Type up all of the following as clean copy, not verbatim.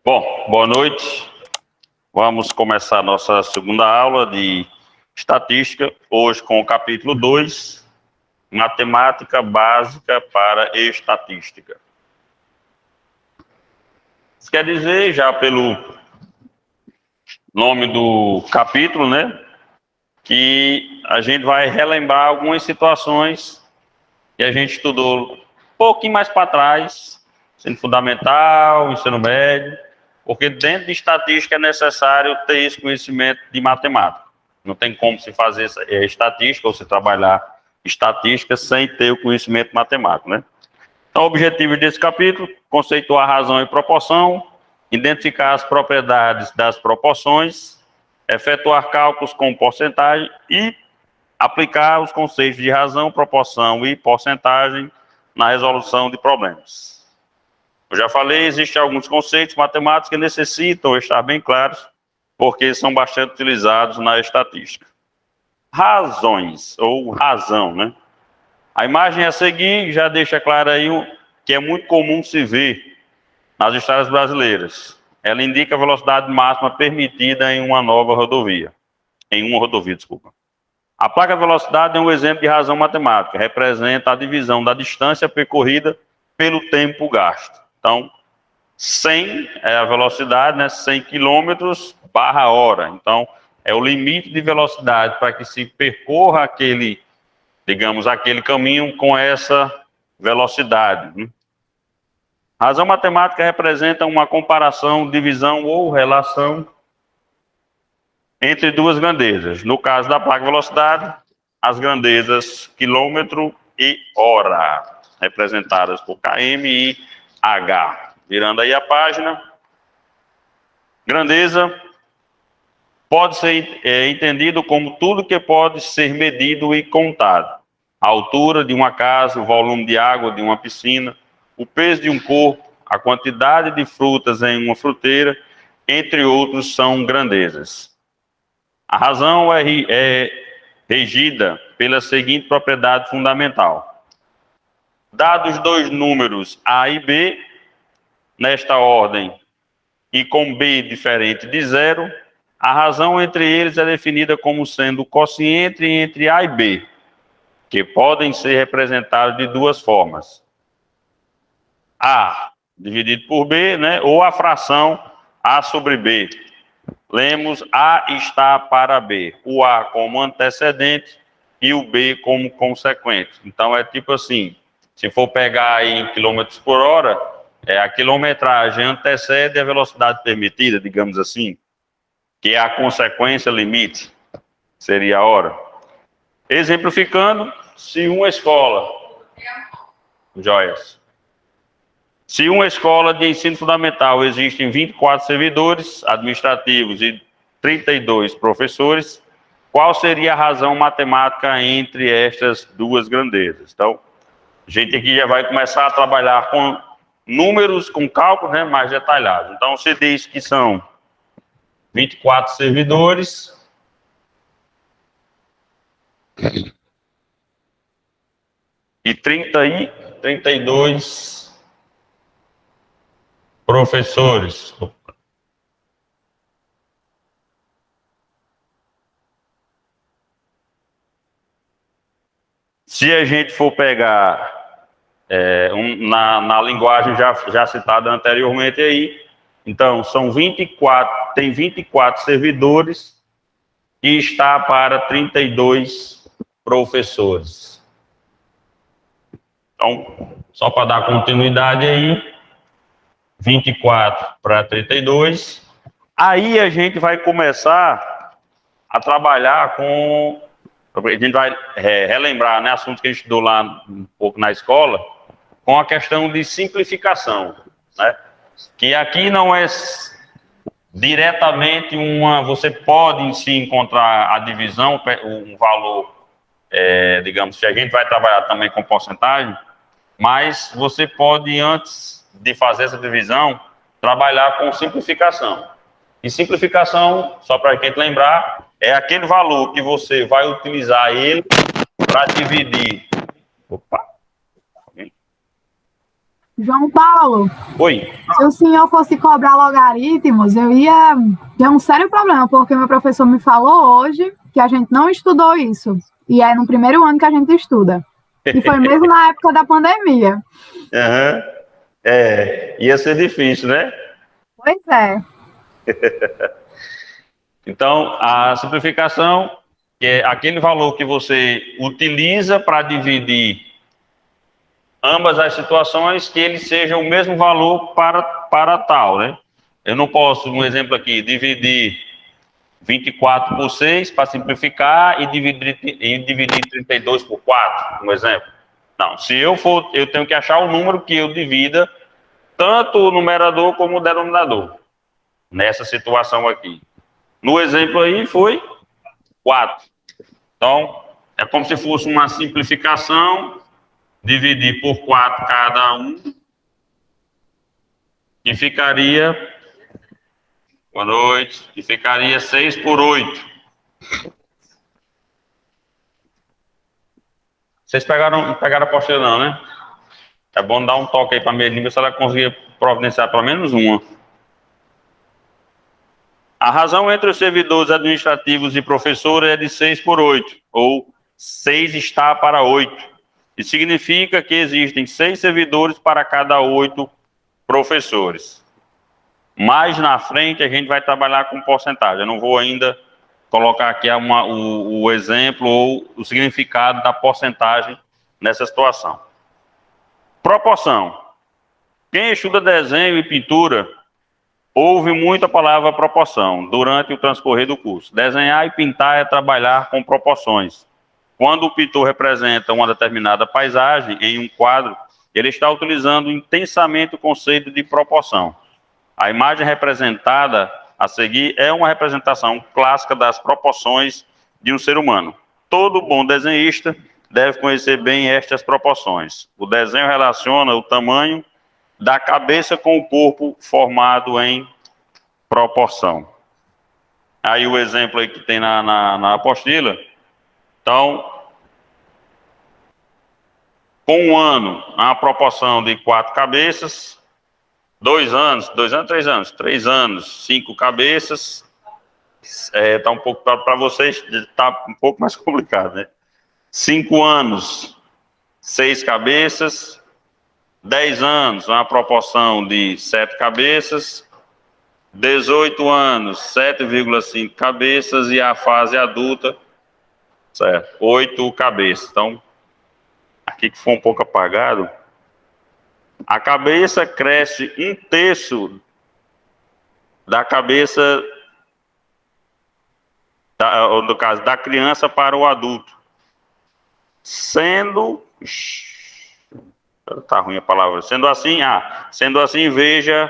Bom, boa noite. Vamos começar nossa segunda aula de estatística, hoje com o capítulo 2, matemática básica para estatística. Isso quer dizer, já pelo nome do capítulo, né, que a gente vai relembrar algumas situações que a gente estudou um pouquinho mais para trás, ensino fundamental, ensino médio, porque dentro de estatística é necessário ter esse conhecimento de matemática. Não tem como se fazer estatística ou se trabalhar estatística sem ter o conhecimento matemático, né? Então, o objetivo desse capítulo, conceituar razão e proporção, identificar as propriedades das proporções, efetuar cálculos com porcentagem e aplicar os conceitos de razão, proporção e porcentagem na resolução de problemas. Eu já falei, existem alguns conceitos matemáticos que necessitam estar bem claros, porque são bastante utilizados na estatística. Razões, ou razão, né? A imagem a seguir já deixa claro aí que é muito comum se ver nas estradas brasileiras. Ela indica a velocidade máxima permitida em uma nova rodovia. Desculpa. A placa velocidade é um exemplo de razão matemática, representa a divisão da distância percorrida pelo tempo gasto. Então, 100 é a velocidade, né? 100 km barra hora. Então, é o limite de velocidade para que se percorra aquele caminho com essa velocidade, né? Razão matemática representa uma comparação, divisão ou relação entre duas grandezas. No caso da placa velocidade, as grandezas quilômetro e hora, representadas por km e h. Virando aí a página. Grandeza pode ser entendido como tudo que pode ser medido e contado. A altura de uma casa, o volume de água de uma piscina, o peso de um corpo, a quantidade de frutas em uma fruteira, entre outros, são grandezas. A razão é regida pela seguinte propriedade fundamental. Dados dois números A e B, nesta ordem, e com B diferente de zero, a razão entre eles é definida como sendo o quociente entre A e B, que podem ser representados de duas formas. A dividido por B, né, ou a fração A sobre B. Lemos A está para B, o A como antecedente e o B como consequente. Então é tipo assim, se for pegar aí em quilômetros por hora, a quilometragem antecede a velocidade permitida, digamos assim, que é a consequência limite, seria a hora. Exemplificando, se uma escola, joias, se uma escola de ensino fundamental existem 24 servidores administrativos e 32 professores, qual seria a razão matemática entre estas duas grandezas? Então, a gente aqui já vai começar a trabalhar com números, com cálculos, né, mais detalhados. Então, você diz que são 24 servidores e 32 professores. Se a gente for pegar na linguagem já citada anteriormente aí, então são 24, tem 24 servidores e está para 32 professores. Então, só para dar continuidade aí, 24 para 32. Aí a gente vai começar a trabalhar com... A gente vai relembrar, né, assuntos que a gente estudou lá um pouco na escola, com a questão de simplificação, né? Que aqui não é diretamente você pode em si encontrar a divisão, um valor, digamos, que a gente vai trabalhar também com porcentagem, mas você pode, antes de fazer essa divisão, trabalhar com simplificação. E simplificação, só para a gente lembrar, é aquele valor que você vai utilizar ele para dividir. João Paulo, Oi. se o senhor fosse cobrar logaritmos, eu ia ter um sério problema, porque meu professor me falou hoje que a gente não estudou isso. E é no primeiro ano que a gente estuda. E foi mesmo na época da pandemia. Uhum. Ia ser difícil, né? Pois é. Então, a simplificação é aquele valor que você utiliza para dividir ambas as situações, que ele seja o mesmo valor para tal, né? Eu não posso, um exemplo aqui, dividir 24 por 6 para simplificar e dividir 32 por 4, um exemplo. Não, se eu for, eu tenho que achar o número que eu divida tanto o numerador como o denominador, nessa situação aqui. No exemplo aí foi 4. Então, é como se fosse uma simplificação, dividir por 4 cada um, e ficaria, boa noite, e ficaria 6 por 8. Vocês pegaram a apostila não, né? É bom dar um toque aí para a Melinda, ver se ela conseguir providenciar pelo menos uma. A razão entre os servidores administrativos e professores é de 6 por 8, ou 6 está para 8. Isso significa que existem 6 servidores para cada 8 professores. Mais na frente a gente vai trabalhar com porcentagem. Eu não vou ainda colocar aqui o exemplo ou o significado da porcentagem nessa situação. Proporção. Quem estuda desenho e pintura ouve muito a palavra proporção durante o transcorrer do curso. Desenhar e pintar é trabalhar com proporções. Quando o pintor representa uma determinada paisagem em um quadro, ele está utilizando intensamente o conceito de proporção. A imagem representada a seguir é uma representação clássica das proporções de um ser humano. Todo bom desenhista deve conhecer bem estas proporções. O desenho relaciona o tamanho da cabeça com o corpo formado em proporção. Aí o exemplo aí que tem na apostila. Então, com um ano, a proporção de 4 cabeças, 2 anos, 3 anos, 5 cabeças, tá um pouco, para vocês, tá um pouco mais complicado, né? 5 anos, 6 cabeças, 10 anos, uma proporção de 7 cabeças, 18 anos, 7,5 cabeças, e a fase adulta, certo, 8 cabeças. Então, aqui que foi um pouco apagado, a cabeça cresce 1/3 da cabeça, no caso, da criança para o adulto. Sendo... Tá ruim a palavra. Sendo assim, veja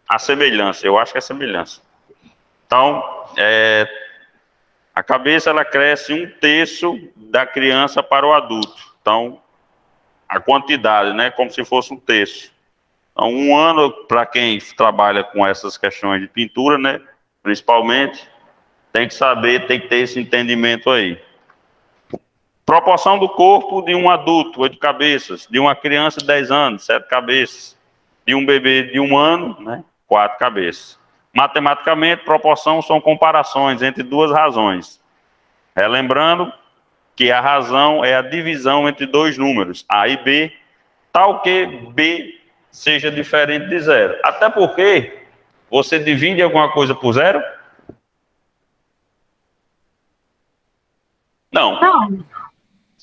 a semelhança. Eu acho que é semelhança. Então, a cabeça ela cresce 1/3 da criança para o adulto. Então, a quantidade, né, como se fosse 1/3. Então, um ano, para quem trabalha com essas questões de pintura, né, principalmente, tem que saber, tem que ter esse entendimento aí. Proporção do corpo de um adulto, 8 cabeças, de uma criança de 10 anos, 7 cabeças, de um bebê de 1 ano, né, 4 cabeças. Matematicamente, proporção são comparações entre duas razões. Relembrando que a razão é a divisão entre dois números, A e B, tal que B seja diferente de zero. Até porque você divide alguma coisa por zero? Não.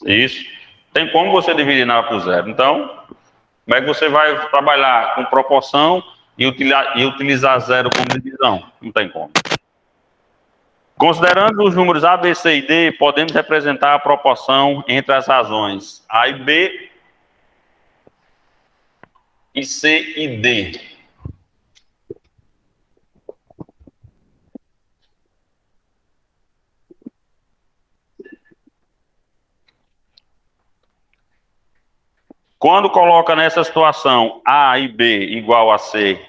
Isso. Tem como você dividir nada por zero. Então, como é que você vai trabalhar com proporção e utilizar zero como divisão? Não tem como. Considerando os números A, B, C e D, podemos representar a proporção entre as razões A e B e C e D. Quando coloca nessa situação A e B igual a C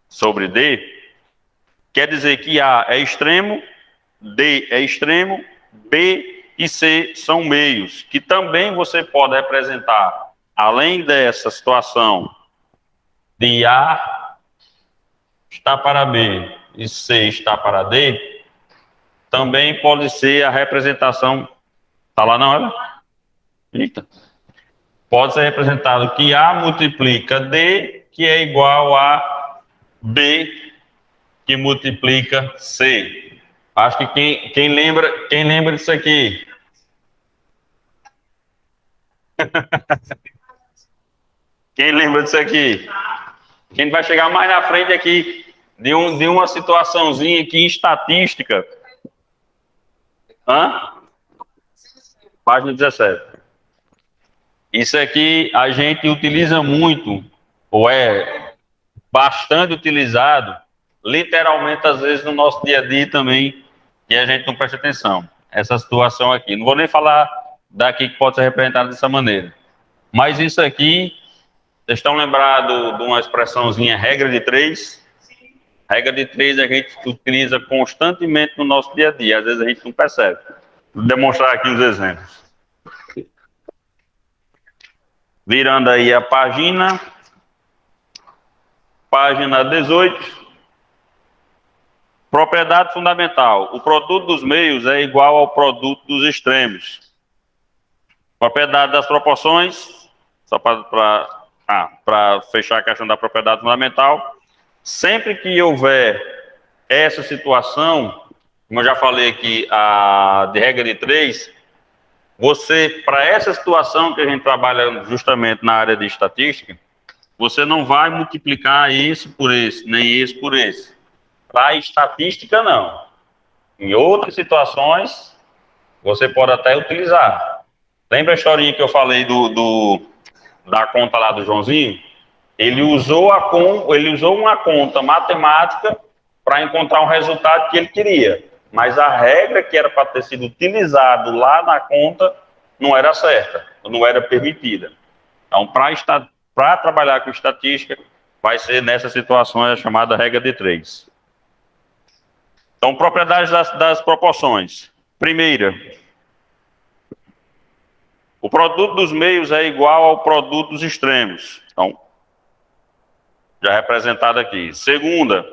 sobre D, quer dizer que A é extremo, D é extremo, B e C são meios, que também você pode representar além dessa situação de A está para B e C está para D, também pode ser a representação. Está lá na hora? Eita. Pode ser representado que A multiplica D, que é igual a B, que multiplica C. Acho que quem lembra disso aqui? Quem lembra disso aqui? A gente vai chegar mais na frente aqui de uma situaçãozinha aqui em estatística. Página 17. Isso aqui a gente utiliza muito, ou é bastante utilizado, literalmente, às vezes, no nosso dia a dia também, e a gente não presta atenção. Essa situação aqui. Não vou nem falar daqui que pode ser representado dessa maneira. Mas isso aqui, vocês estão lembrados de uma expressãozinha regra de 3? Regra de 3 a gente utiliza constantemente no nosso dia a dia, às vezes a gente não percebe. Vou demonstrar aqui os exemplos. Virando aí a página 18. Propriedade fundamental. O produto dos meios é igual ao produto dos extremos. Propriedade das proporções, só para fechar a questão da propriedade fundamental. Sempre que houver essa situação, como eu já falei aqui, de regra de 3, você, para essa situação que a gente trabalha justamente na área de estatística, você não vai multiplicar isso por esse, nem isso por esse. Para a estatística, não. Em outras situações, você pode até utilizar. Lembra a historinha que eu falei da conta lá do Joãozinho? Ele usou uma conta matemática para encontrar um resultado que ele queria. Mas a regra que era para ter sido utilizado lá na conta não era certa, não era permitida. Então, para trabalhar com estatística, vai ser nessas situações a chamada regra de 3. Então, propriedades das proporções. Primeira, o produto dos meios é igual ao produto dos extremos. Então, já representado aqui. Segunda,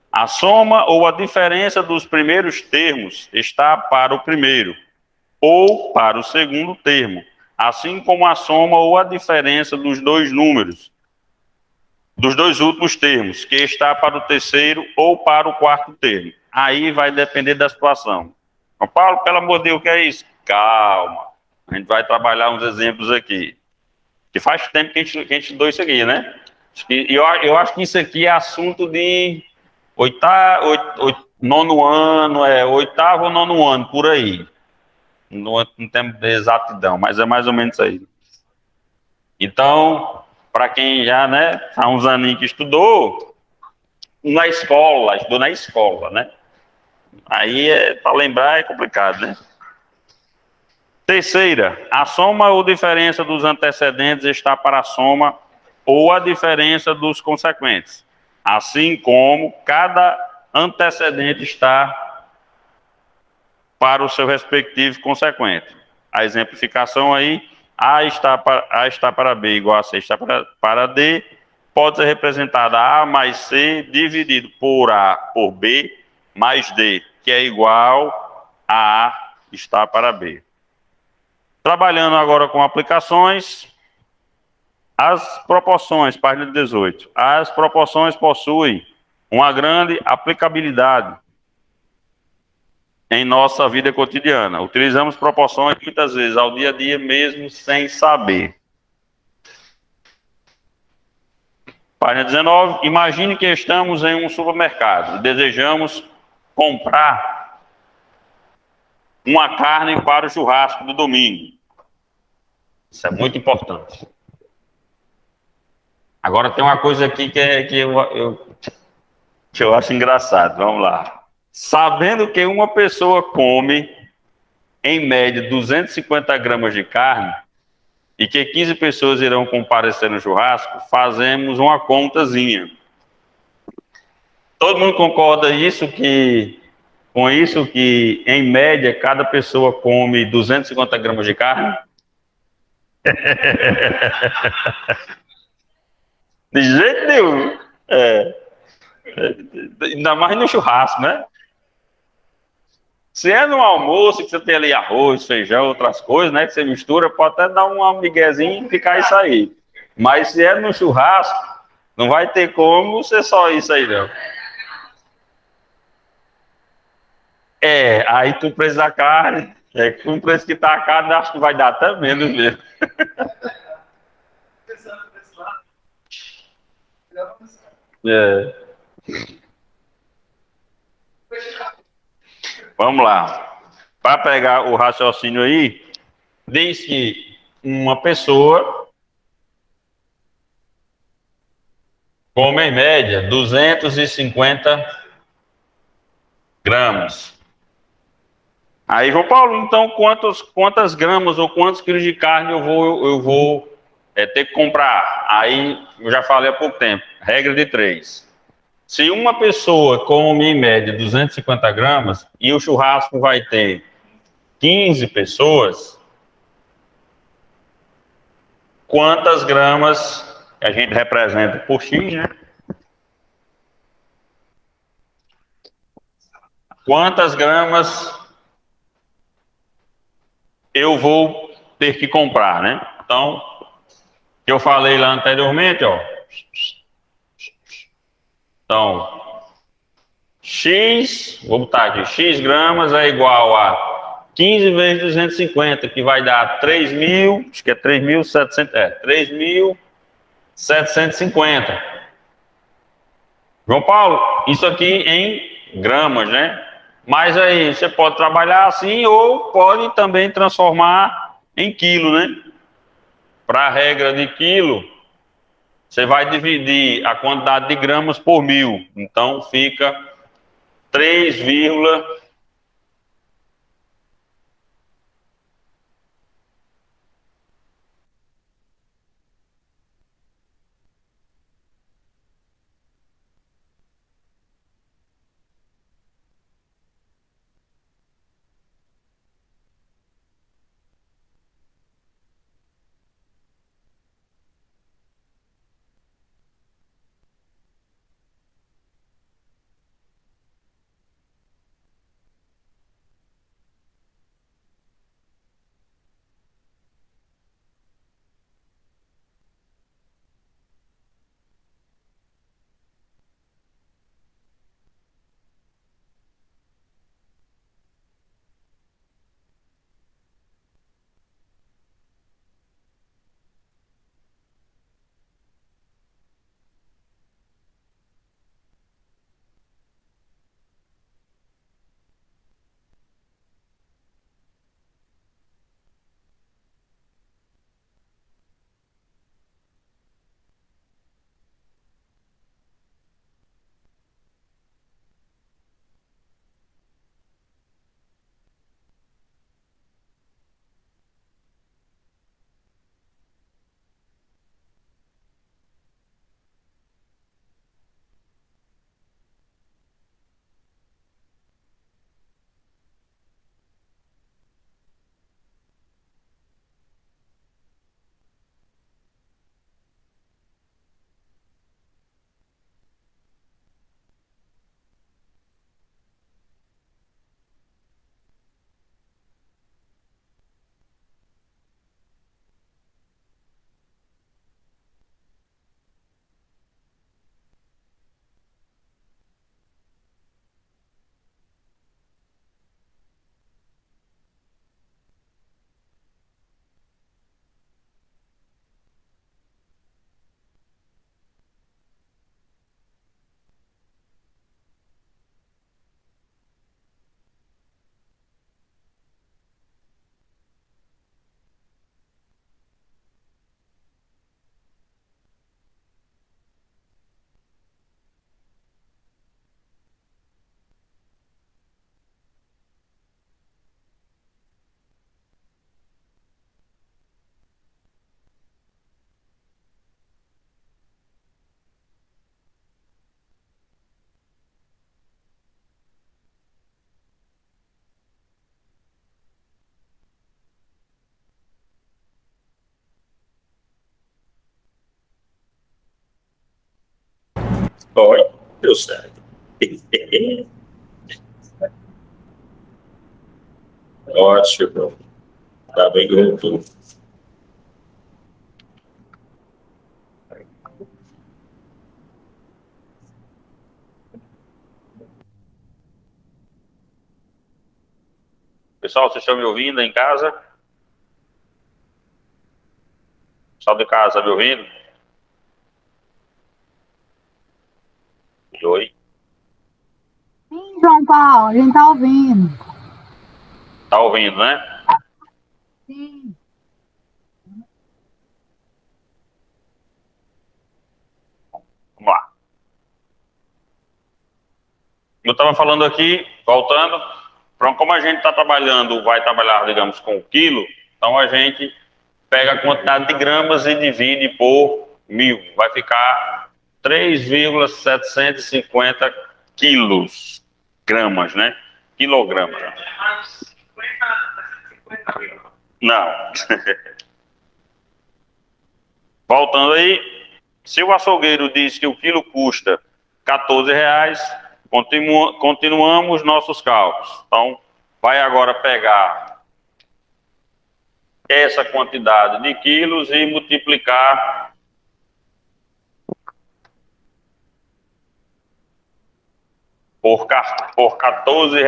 a soma ou a diferença dos primeiros termos está para o primeiro ou para o segundo termo, assim como a soma ou a diferença dos dois números, dos dois últimos termos, que está para o terceiro ou para o quarto termo. Aí vai depender da situação. Paulo, pelo amor de Deus, o que é isso? Calma. A gente vai trabalhar uns exemplos aqui. Que faz tempo que a gente estudou isso aqui, né? Eu acho que isso aqui é assunto de nono ano, oitavo ou nono ano, por aí. Não temos exatidão, mas é mais ou menos isso aí. Então, para quem já, né, há uns aninhos que estudou na escola, né? Aí, para lembrar, é complicado, né? Terceira, a soma ou diferença dos antecedentes está para a soma ou a diferença dos consequentes, assim como cada antecedente está para o seu respectivo consequente. A exemplificação aí, A está para B igual a C está para D, pode ser representada A mais C dividido por A por B mais D, que é igual a A está para B. Trabalhando agora com aplicações, as proporções, página 18. As proporções possuem uma grande aplicabilidade em nossa vida cotidiana. Utilizamos proporções muitas vezes ao dia a dia mesmo sem saber. Página 19. Imagine que estamos em um supermercado e desejamos comprar uma carne para o churrasco do domingo. Isso é muito importante. Agora tem uma coisa aqui que eu acho engraçado. Vamos lá. Sabendo que uma pessoa come, em média, 250 gramas de carne e que 15 pessoas irão comparecer no churrasco, fazemos uma contazinha. Todo mundo concorda com isso que, em média, cada pessoa come 250 gramas de carne? De jeito nenhum. Ainda mais no churrasco, né? Se é no almoço, que você tem ali arroz, feijão, outras coisas, né? Que você mistura, pode até dar um miguezinho e ficar isso aí. Mas se é no churrasco, não vai ter como ser só isso aí, não. Aí tu preço da carne, com o preço que tá a carne, acho que vai dar até menos mesmo. É. Vamos lá. Para pegar o raciocínio aí, diz que uma pessoa come em média 250 gramas. Aí, João Paulo, então quantas gramas ou quantos quilos de carne eu vou ter que comprar? Aí, eu já falei há pouco tempo, regra de 3. Se uma pessoa come em média 250 gramas e o churrasco vai ter 15 pessoas, quantas gramas a gente representa por X, né? Quantas gramas eu vou ter que comprar, né? Então, que eu falei lá anteriormente, ó. Então, X, vou botar aqui, X gramas é igual a 15 vezes 250, que vai dar 3.000, acho que é 3.700, 3.750. João Paulo, isso aqui em gramas, né? Mas aí você pode trabalhar assim ou pode também transformar em quilo, né? Para a regra de quilo, você vai dividir a quantidade de gramas por 1.000. Então fica 3, Oi, deu certo. Ótimo. Tá bem que voltou. Pessoal, vocês estão me ouvindo em casa? Pessoal de casa, me ouvindo? Oi. Sim, João Paulo, a gente tá ouvindo. Tá ouvindo, né? Sim. Vamos lá. Eu estava falando aqui, voltando, como a gente está trabalhando, vai trabalhar, digamos, com o quilo, então a gente pega a quantidade de gramas e divide por 1.000. Vai ficar 3,750 quilos, gramas, né? Quilogramas. Não. Voltando aí, se o açougueiro diz que o quilo custa R$ 14, continuamos nossos cálculos. Então, vai agora pegar essa quantidade de quilos e multiplicar por R$ 14.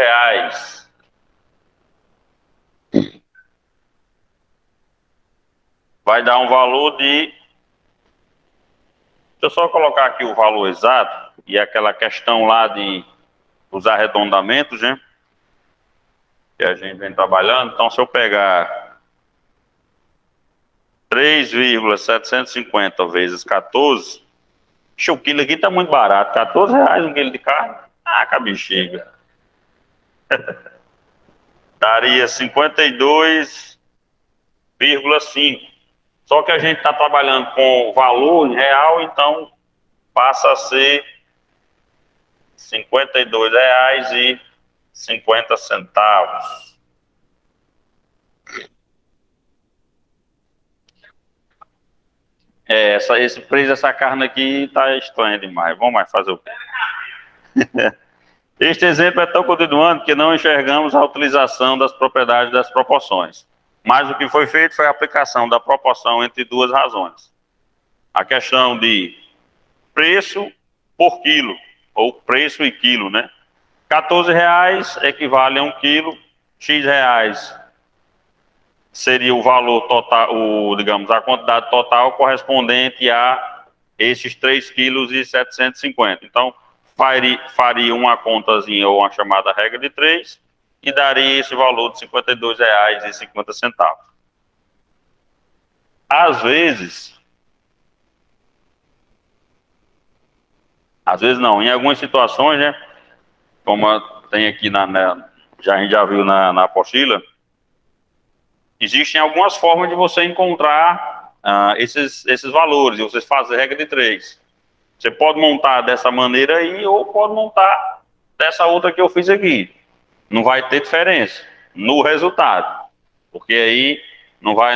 Vai dar um valor de... Deixa eu só colocar aqui o valor exato e aquela questão lá de os arredondamentos, né? Que a gente vem trabalhando. Então, se eu pegar 3,750 vezes 14, o quilo aqui tá muito barato, R$ 14 um quilo de carne. Ah, que bexiga. Daria 52,5. Só que a gente está trabalhando com valor em real, então passa a ser R$ 52,50. Esse preço dessa carne aqui tá estranho demais. Vamos mais fazer o quê? Este exemplo é tão continuando que não enxergamos a utilização das propriedades das proporções. Mas o que foi feito foi a aplicação da proporção entre duas razões. A questão de preço por quilo, ou preço e quilo, né? R$ 14 equivale a 1 quilo, X reais seria o valor total, digamos, a quantidade total correspondente a esses 3,750 kg. Então, faria uma contazinha ou uma chamada regra de 3 e daria esse valor de R$ 52,50. Às vezes não, em algumas situações, né, como tem aqui a gente já viu na apostila, existem algumas formas de você encontrar esses valores, e você faz a regra de 3. Você pode montar dessa maneira aí, ou pode montar dessa outra que eu fiz aqui. Não vai ter diferença no resultado, porque aí não vai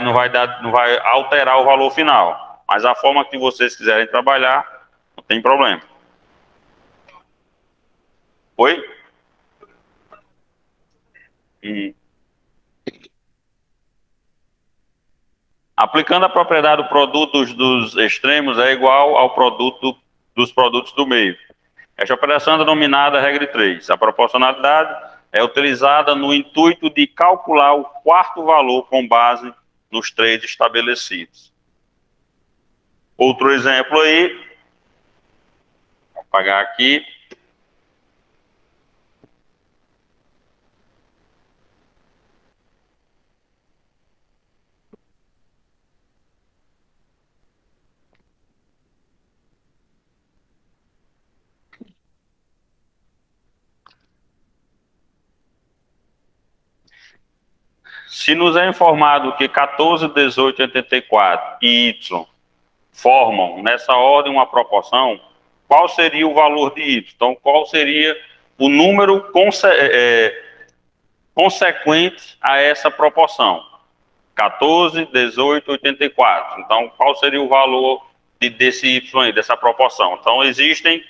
alterar o valor final. Mas a forma que vocês quiserem trabalhar, não tem problema. Oi? Aplicando a propriedade do produto dos extremos é igual ao produto dos produtos do meio. Esta operação é denominada regra de 3. A proporcionalidade é utilizada no intuito de calcular o quarto valor com base nos 3 estabelecidos. Outro exemplo aí, vou apagar aqui. Se nos é informado que 14, 18, 84 e Y formam nessa ordem uma proporção, qual seria o valor de Y? Então, qual seria o número consequente a essa proporção? 14, 18, 84. Então, qual seria o valor desse Y aí, dessa proporção? Então, existem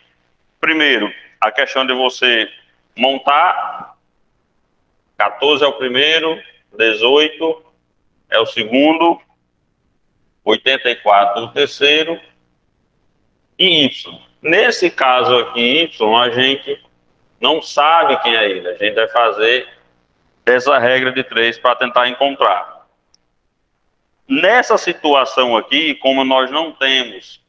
Primeiro, a questão de você montar. 14 é o primeiro, 18 é o segundo, 84 o terceiro e Y. Nesse caso aqui, Y, a gente não sabe quem é ele. A gente vai fazer essa regra de 3 para tentar encontrar. Nessa situação aqui, como nós não temos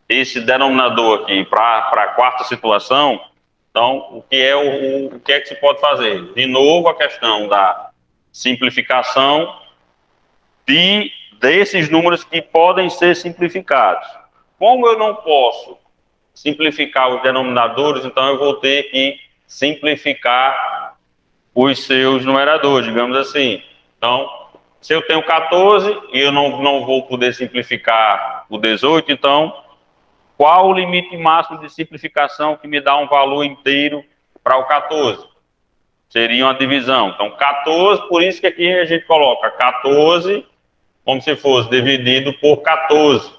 esse denominador aqui para a quarta situação, então o que é que se pode fazer? De novo, a questão da simplificação desses números que podem ser simplificados. Como eu não posso simplificar os denominadores, então eu vou ter que simplificar os seus numeradores, digamos assim. Então, se eu tenho 14 e eu não vou poder simplificar o 18, então, qual o limite máximo de simplificação que me dá um valor inteiro para o 14? Seria uma divisão. Então, 14, por isso que aqui a gente coloca 14 como se fosse dividido por 14.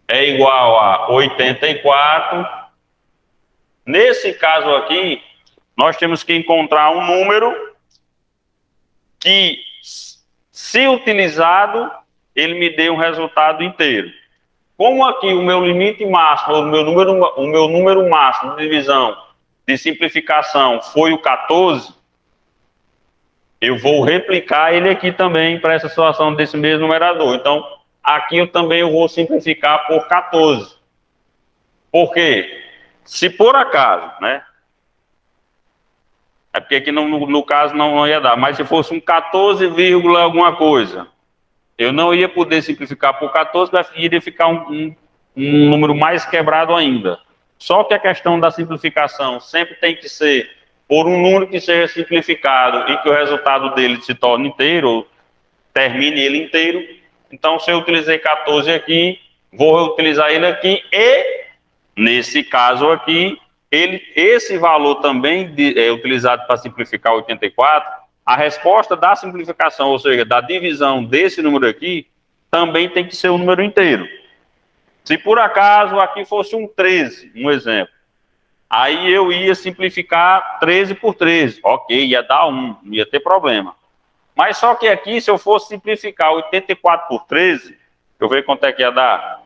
É igual a 84. Nesse caso aqui, nós temos que encontrar um número que, se utilizado, ele me dê um resultado inteiro. Como aqui o meu limite máximo, o meu número máximo de divisão, de simplificação foi o 14, eu vou replicar ele aqui também para essa situação desse mesmo numerador. Então, aqui eu vou simplificar por 14. Por quê? Se por acaso, né? É porque aqui no caso não ia dar, mas se fosse um 14, alguma coisa, eu não ia poder simplificar por 14, iria ficar um número mais quebrado ainda. Só que a questão da simplificação sempre tem que ser por um número que seja simplificado e que o resultado dele se torne inteiro, ou termine ele inteiro. Então, se eu utilizei 14 aqui, vou utilizar ele aqui e, nesse caso aqui, esse valor também é utilizado para simplificar 84, a resposta da simplificação, ou seja, da divisão desse número aqui, também tem que ser um número inteiro. Se por acaso aqui fosse um 13, um exemplo, aí eu ia simplificar 13 por 13, ok, ia dar 1, não ia ter problema. Mas só que aqui, se eu fosse simplificar 84 por 13, deixa eu ver quanto é que ia dar.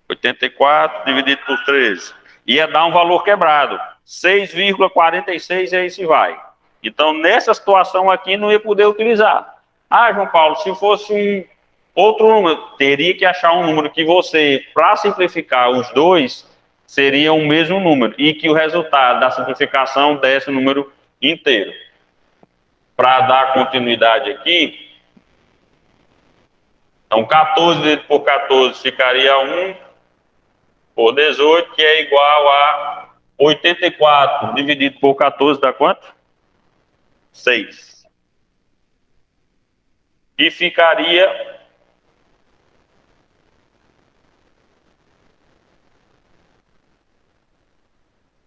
84 dividido por 13. Ia dar um valor quebrado, 6,46 e aí se vai. Então, nessa situação aqui, não ia poder utilizar. Ah, João Paulo, se fosse um outro número, teria que achar um número que você, para simplificar os dois, seria o mesmo número, e que o resultado da simplificação desse o número inteiro. Para dar continuidade aqui, então 14 dividido por 14 ficaria 1 por 18, que é igual a 84 dividido por 14 dá quanto? 6. E ficaria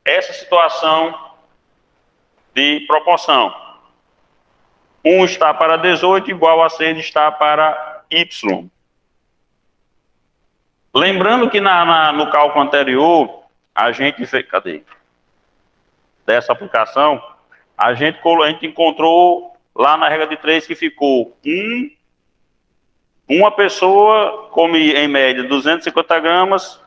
essa situação de proporção. 1 está para 18 igual a 6 está para Y. Lembrando que no cálculo anterior, a gente fez, cadê? Dessa aplicação, a gente encontrou lá na regra de 3 que ficou uma pessoa come em média 250 gramas,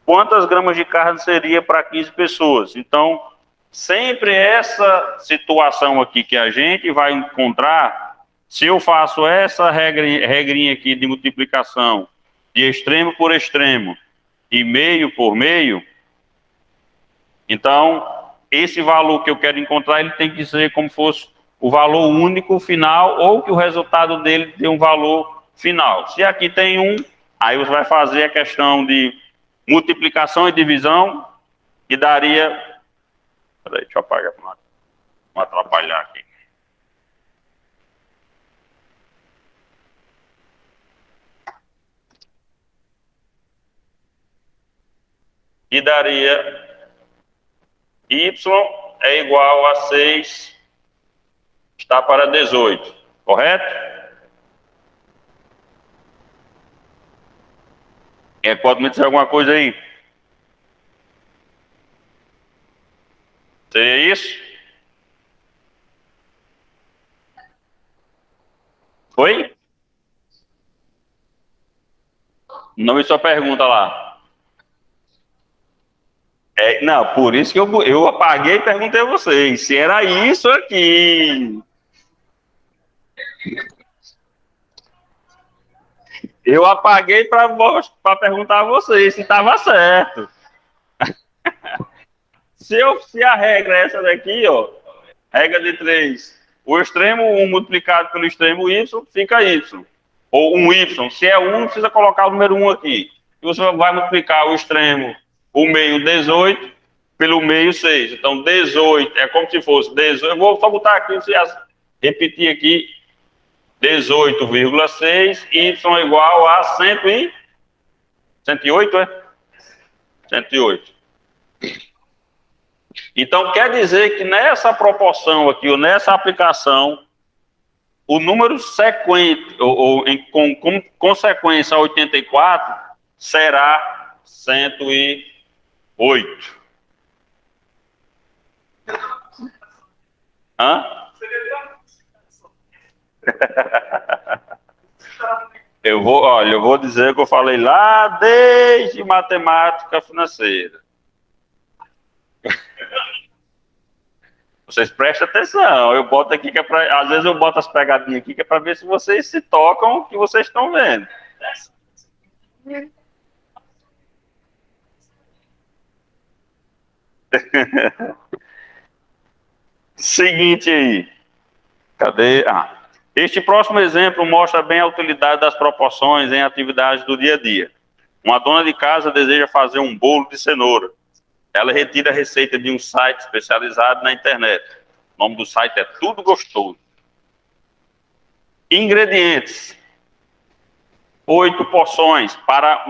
quantas gramas de carne seria para 15 pessoas? Então, sempre essa situação aqui que a gente vai encontrar, se eu faço essa regrinha aqui de multiplicação, de extremo por extremo e meio por meio, então, esse valor que eu quero encontrar, ele tem que ser como fosse o valor único final, ou que o resultado dele dê um valor final. Se aqui tem 1, aí você vai fazer a questão de multiplicação e divisão, que daria... Peraí, deixa eu apagar para não atrapalhar aqui. E daria Y é igual a 6 está para 18, correto? Pode me dizer alguma coisa aí? Seria isso? Oi? Não vi sua pergunta lá. Não, por isso que eu apaguei e perguntei a vocês se era isso aqui. Eu apaguei para perguntar a vocês se estava certo. Se a regra é essa daqui, ó, regra de 3, o extremo 1 multiplicado pelo extremo y fica y. Ou um y. Se é 1, precisa colocar o número 1 aqui. E você vai multiplicar o extremo, o meio 18, pelo meio 6. Então, 18 é como se fosse 18. Eu vou só botar aqui, repetir aqui. 18,6, y igual a 108, é? 108. Então, quer dizer que nessa proporção aqui, ou nessa aplicação, o número sequente, com consequência a 84, será 108. Hã? Eu vou dizer que eu falei lá desde matemática financeira. Vocês prestem atenção, eu boto aqui que é pra, às vezes eu boto as pegadinhas aqui que é para ver se vocês se tocam que vocês estão vendo. Seguinte aí. Cadê? Este próximo exemplo mostra bem a utilidade das proporções em atividades do dia a dia. Uma dona de casa deseja fazer um bolo de cenoura. Ela retira a receita de um site especializado na internet. O nome do site é Tudo Gostoso. Ingredientes: 8 porções para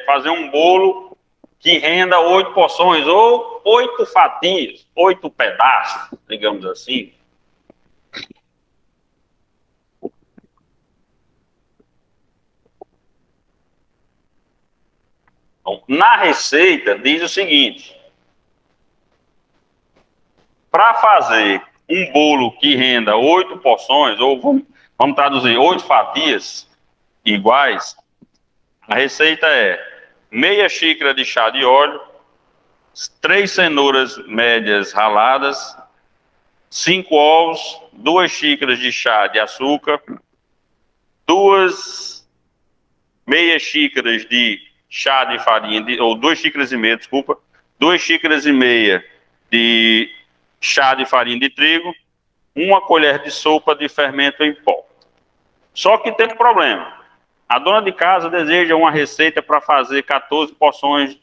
fazer um bolo que renda 8 porções ou 8 fatias, 8 pedaços, digamos assim. Então, na receita diz o seguinte: para fazer um bolo que renda 8 porções, ou vamos traduzir, 8 fatias iguais, a receita é meia xícara de chá de óleo, 3 cenouras médias raladas, 5 ovos, 2 xícaras de chá de açúcar, 2 meias xícaras de chá de farinha, ou 2 xícaras e meia, desculpa, 2 xícaras e meia de chá de farinha de trigo, 1 colher de sopa de fermento em pó. Só que tem um problema. A dona de casa deseja uma receita para fazer 14 porções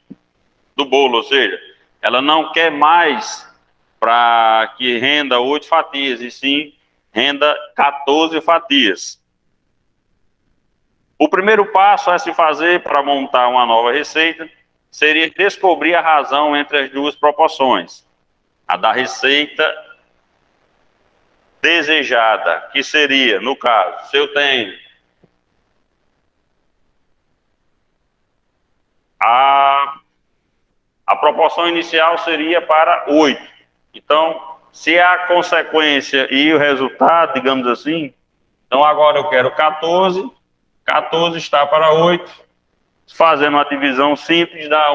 do bolo, ou seja, ela não quer mais para que renda 8 fatias, e sim renda 14 fatias. O primeiro passo a se fazer para montar uma nova receita seria descobrir a razão entre as duas proporções. A da receita desejada, que seria, no caso, se eu tenho a proporção inicial seria para 8. Então, se a consequência e o resultado, digamos assim, então agora eu quero 14, 14 está para 8, fazendo uma divisão simples dá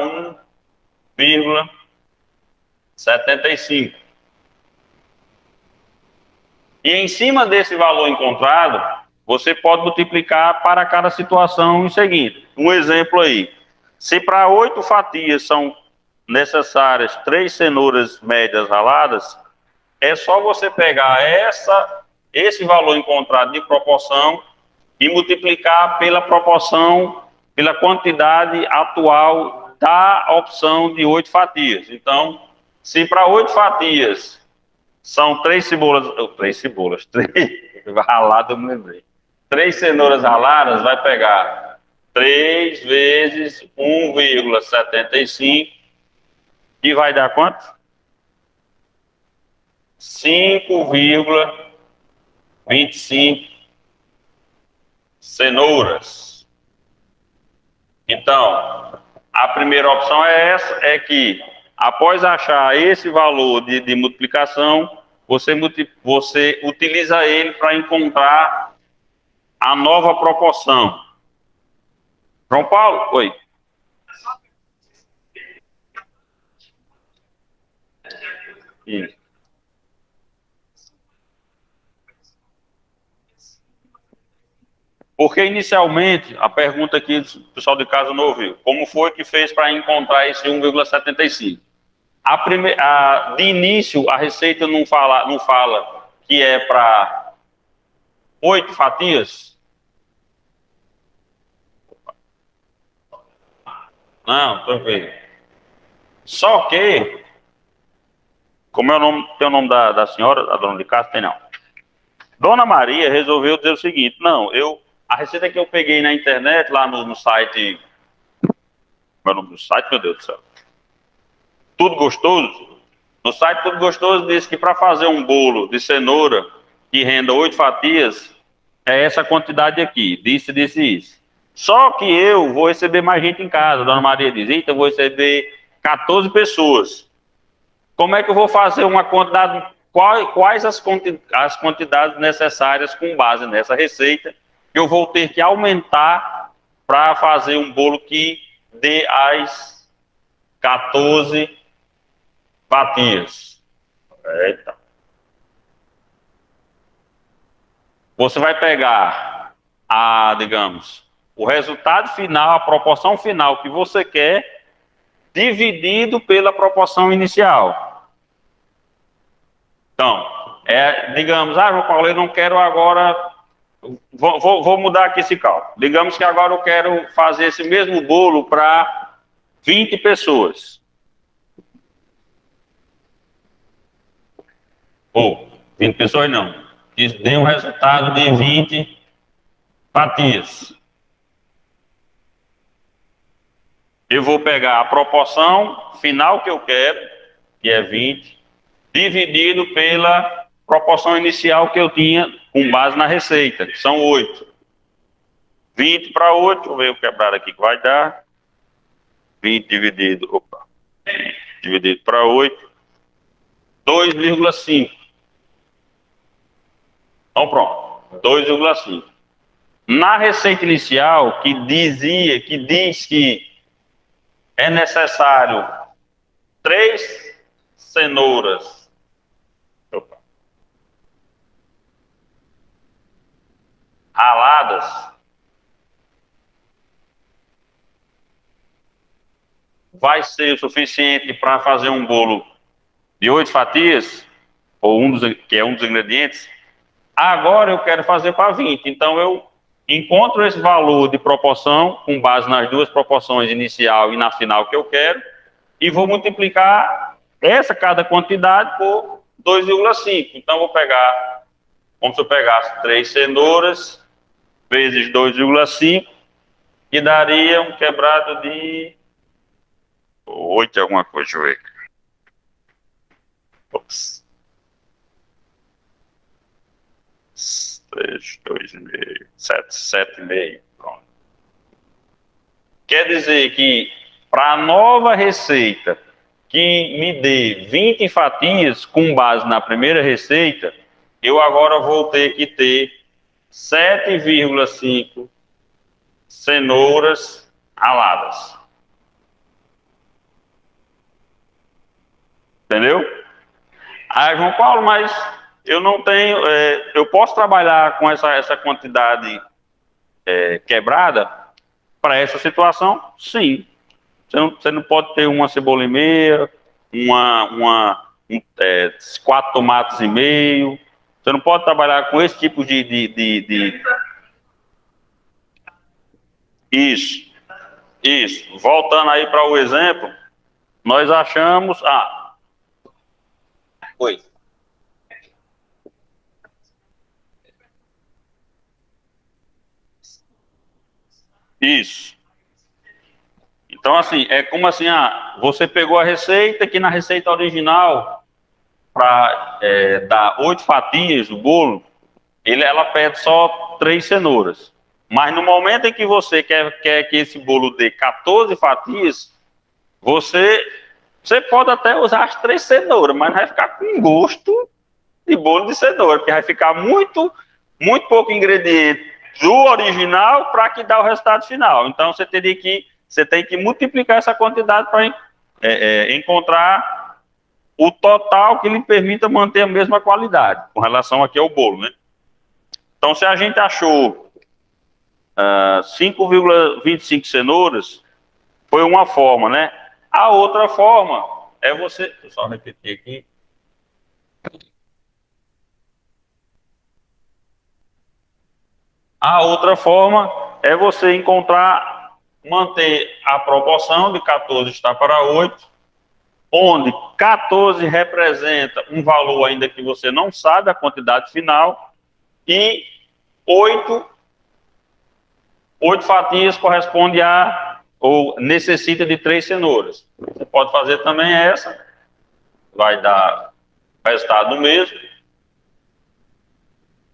1,75. E em cima desse valor encontrado, você pode multiplicar para cada situação o seguinte. Um exemplo aí. Se para 8 fatias são necessárias 3 cenouras médias raladas, é só você pegar esse valor encontrado de proporção e multiplicar pela proporção, pela quantidade atual da opção de 8 fatias. Então, se para 8 fatias são 3 raladas, eu me lembrei. 3 cenouras raladas, vai pegar 3 vezes 1,75, e vai dar quanto? 5,25 cenouras. Então, a primeira opção é essa, é que após achar esse valor de multiplicação, você utiliza ele para encontrar a nova proporção. João Paulo? Oi. Isso. Porque inicialmente, a pergunta aqui, o pessoal de casa não ouviu, como foi que fez para encontrar esse 1,75? De início, a receita não fala que é para 8 fatias? Não, tranquilo. Só que, como é o nome, tem o nome da senhora, da dona de casa? Tem não. Dona Maria resolveu dizer o seguinte, não, a receita que eu peguei na internet, lá no site, como é o nome do site, meu Deus do céu? Tudo Gostoso. No site Tudo Gostoso diz que para fazer um bolo de cenoura que renda 8 fatias, é essa quantidade aqui, disse isso. Só que eu vou receber mais gente em casa. A Dona Maria diz, eita, eu vou receber 14 pessoas. Como é que eu vou fazer uma quantidade, quais as quantidades necessárias com base nessa receita que eu vou ter que aumentar para fazer um bolo que dê as 14 fatias. Eita. Você vai pegar digamos, o resultado final, a proporção final que você quer, dividido pela proporção inicial. Então, digamos, João Paulo, eu não quero agora, vou mudar aqui esse cálculo. Digamos que agora eu quero fazer esse mesmo bolo para 20 pessoas. Ou, 20 pessoas não. Isso dê um resultado de 20 fatias. Eu vou pegar a proporção final que eu quero, que é 20, dividido pela proporção inicial que eu tinha com base na receita, que são 8. 20 para 8, vou ver eu quebrar aqui que vai dar. 20 dividido para 8, 2,5. Então pronto, 2,5. Na receita inicial, que diz que é necessário 3 cenouras. Raladas, vai ser o suficiente para fazer um bolo de 8 fatias, ou que é um dos ingredientes. Agora eu quero fazer para 20, então eu encontro esse valor de proporção, com base nas duas proporções inicial e na final que eu quero, e vou multiplicar cada quantidade por 2,5. Então eu vou pegar, como se eu pegasse 3 cenouras, vezes 2,5, que daria um quebrado de 8 alguma coisa, deixa eu ver. Ops. 3, 2,5, 7,5. Pronto. Quer dizer que para a nova receita que me dê 20 fatias com base na primeira receita, eu agora vou ter que ter 7,5 cenouras raladas. Entendeu? João Paulo, mas eu não tenho, eu posso trabalhar com essa quantidade quebrada para essa situação? Sim. Você não pode ter uma cebola e meia, 4 tomates e meio. Você não pode trabalhar com esse tipo de... Isso. Voltando aí para o exemplo, nós achamos... Oi. Isso. Então, assim, é como assim, você pegou a receita, que na receita original, para dar 8 fatias do bolo, ela pede só 3 cenouras. Mas no momento em que você quer que esse bolo dê 14 fatias, você pode até usar as 3 cenouras, mas vai ficar com gosto de bolo de cenoura, porque vai ficar muito pouco ingrediente do original para que dá o resultado final. Então você tem que multiplicar essa quantidade para encontrar o total que lhe permita manter a mesma qualidade com relação aqui ao bolo, né? Então se a gente achou 5,25 cenouras, foi uma forma, né? A outra forma é você... Deixa eu só repetir aqui. A outra forma é você manter a proporção de 14 está para 8, onde 14 representa um valor ainda que você não sabe a quantidade final, e 8 fatias corresponde ou necessita de 3 cenouras. Você pode fazer também essa, vai dar resultado mesmo.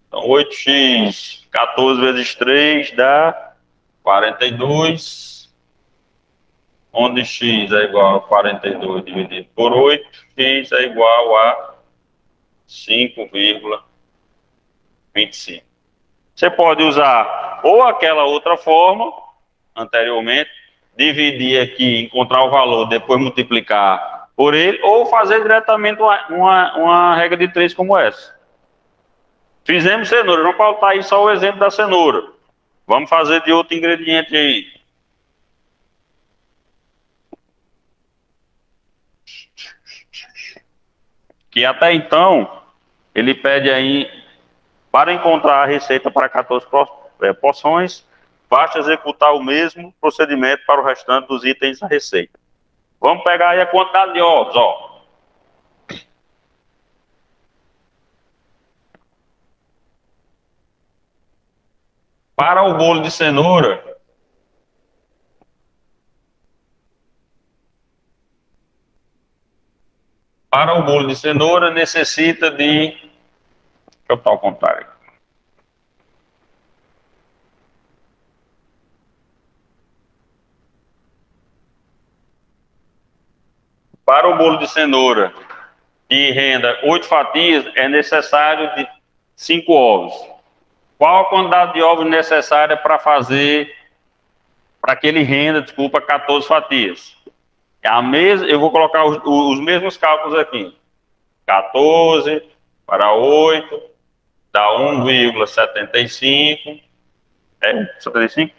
Então 8x, 14 vezes 3 dá 42, onde x é igual a 42 dividido por 8, x é igual a 5,25. Você pode usar ou aquela outra forma, anteriormente, dividir aqui, encontrar o valor, depois multiplicar por ele, ou fazer diretamente uma regra de 3 como essa. Fizemos cenoura, vamos pautar aí só o exemplo da cenoura. Vamos fazer de outro ingrediente aí. Que até então, ele pede aí, para encontrar a receita para 14 porções, basta executar o mesmo procedimento para o restante dos itens da receita. Vamos pegar aí a quantidade de ovos, ó. Para o bolo de cenoura, necessita de... Deixa eu botar ao contrário. Para o bolo de cenoura que renda 8 fatias, é necessário de 5 ovos. Qual a quantidade de ovos necessária para que ele renda, 14 fatias? Eu vou colocar os mesmos cálculos aqui. 14 para 8 dá 1,75. 75?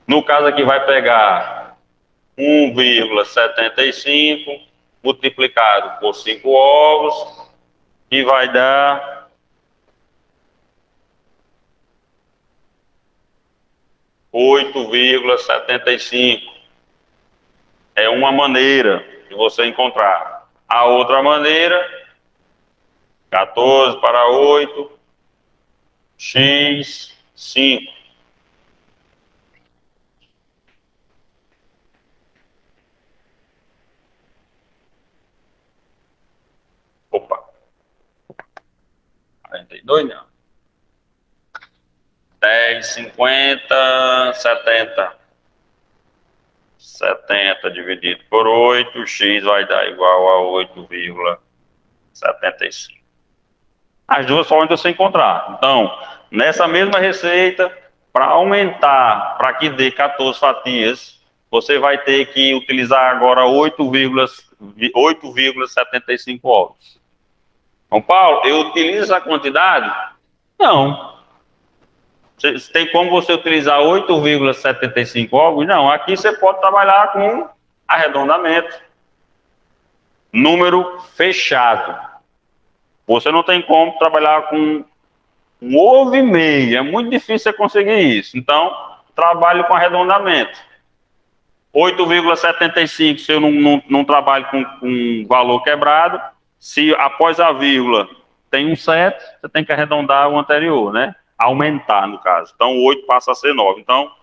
No caso aqui vai pegar 1,75 multiplicado por 5 ovos, que vai dar 8,75. É uma maneira de você encontrar. A outra maneira, 14 para 8, x 5. Opa. 42 não. 10, 50, 70. 70 dividido por 8, x vai dar igual a 8,75. As duas formas de você encontrar. Então, nessa mesma receita, para aumentar, para que dê 14 fatias, você vai ter que utilizar agora 8,75 ovos. Então, Paulo, eu utilizo essa quantidade? Não. Tem como você utilizar 8,75 ovos? Não. Aqui você pode trabalhar com arredondamento. Número fechado. Você não tem como trabalhar com um ovo e meio. É muito difícil você conseguir isso. Então, trabalho com arredondamento. 8,75 se eu não trabalho com um valor quebrado. Se após a vírgula tem um 7, você tem que arredondar o anterior, né? Aumentar, no caso. Então, o 8 passa a ser 9. Então,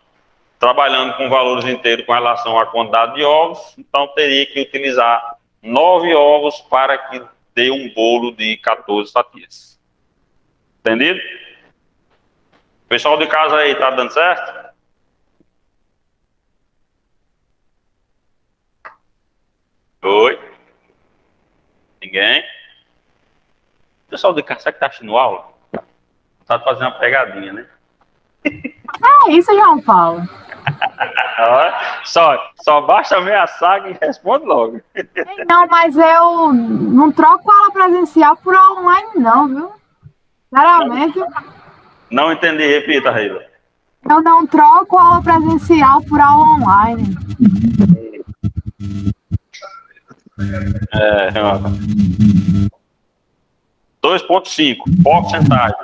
trabalhando com valores inteiros com relação à quantidade de ovos, então teria que utilizar 9 ovos para que dê um bolo de 14 fatias. Entendido? Pessoal de casa aí, tá dando certo? Oi? Ninguém? Pessoal de casa, será que tá assistindo aula? Tá fazendo uma pegadinha, né? É isso, João Paulo. Só basta ameaçar que responde logo. Não, mas eu não troco aula presencial por aula online, não, viu? Sinceramente, Não entendi, repita, Reila. eu não troco aula presencial por aula online. Renata. 2,5, porcentagem.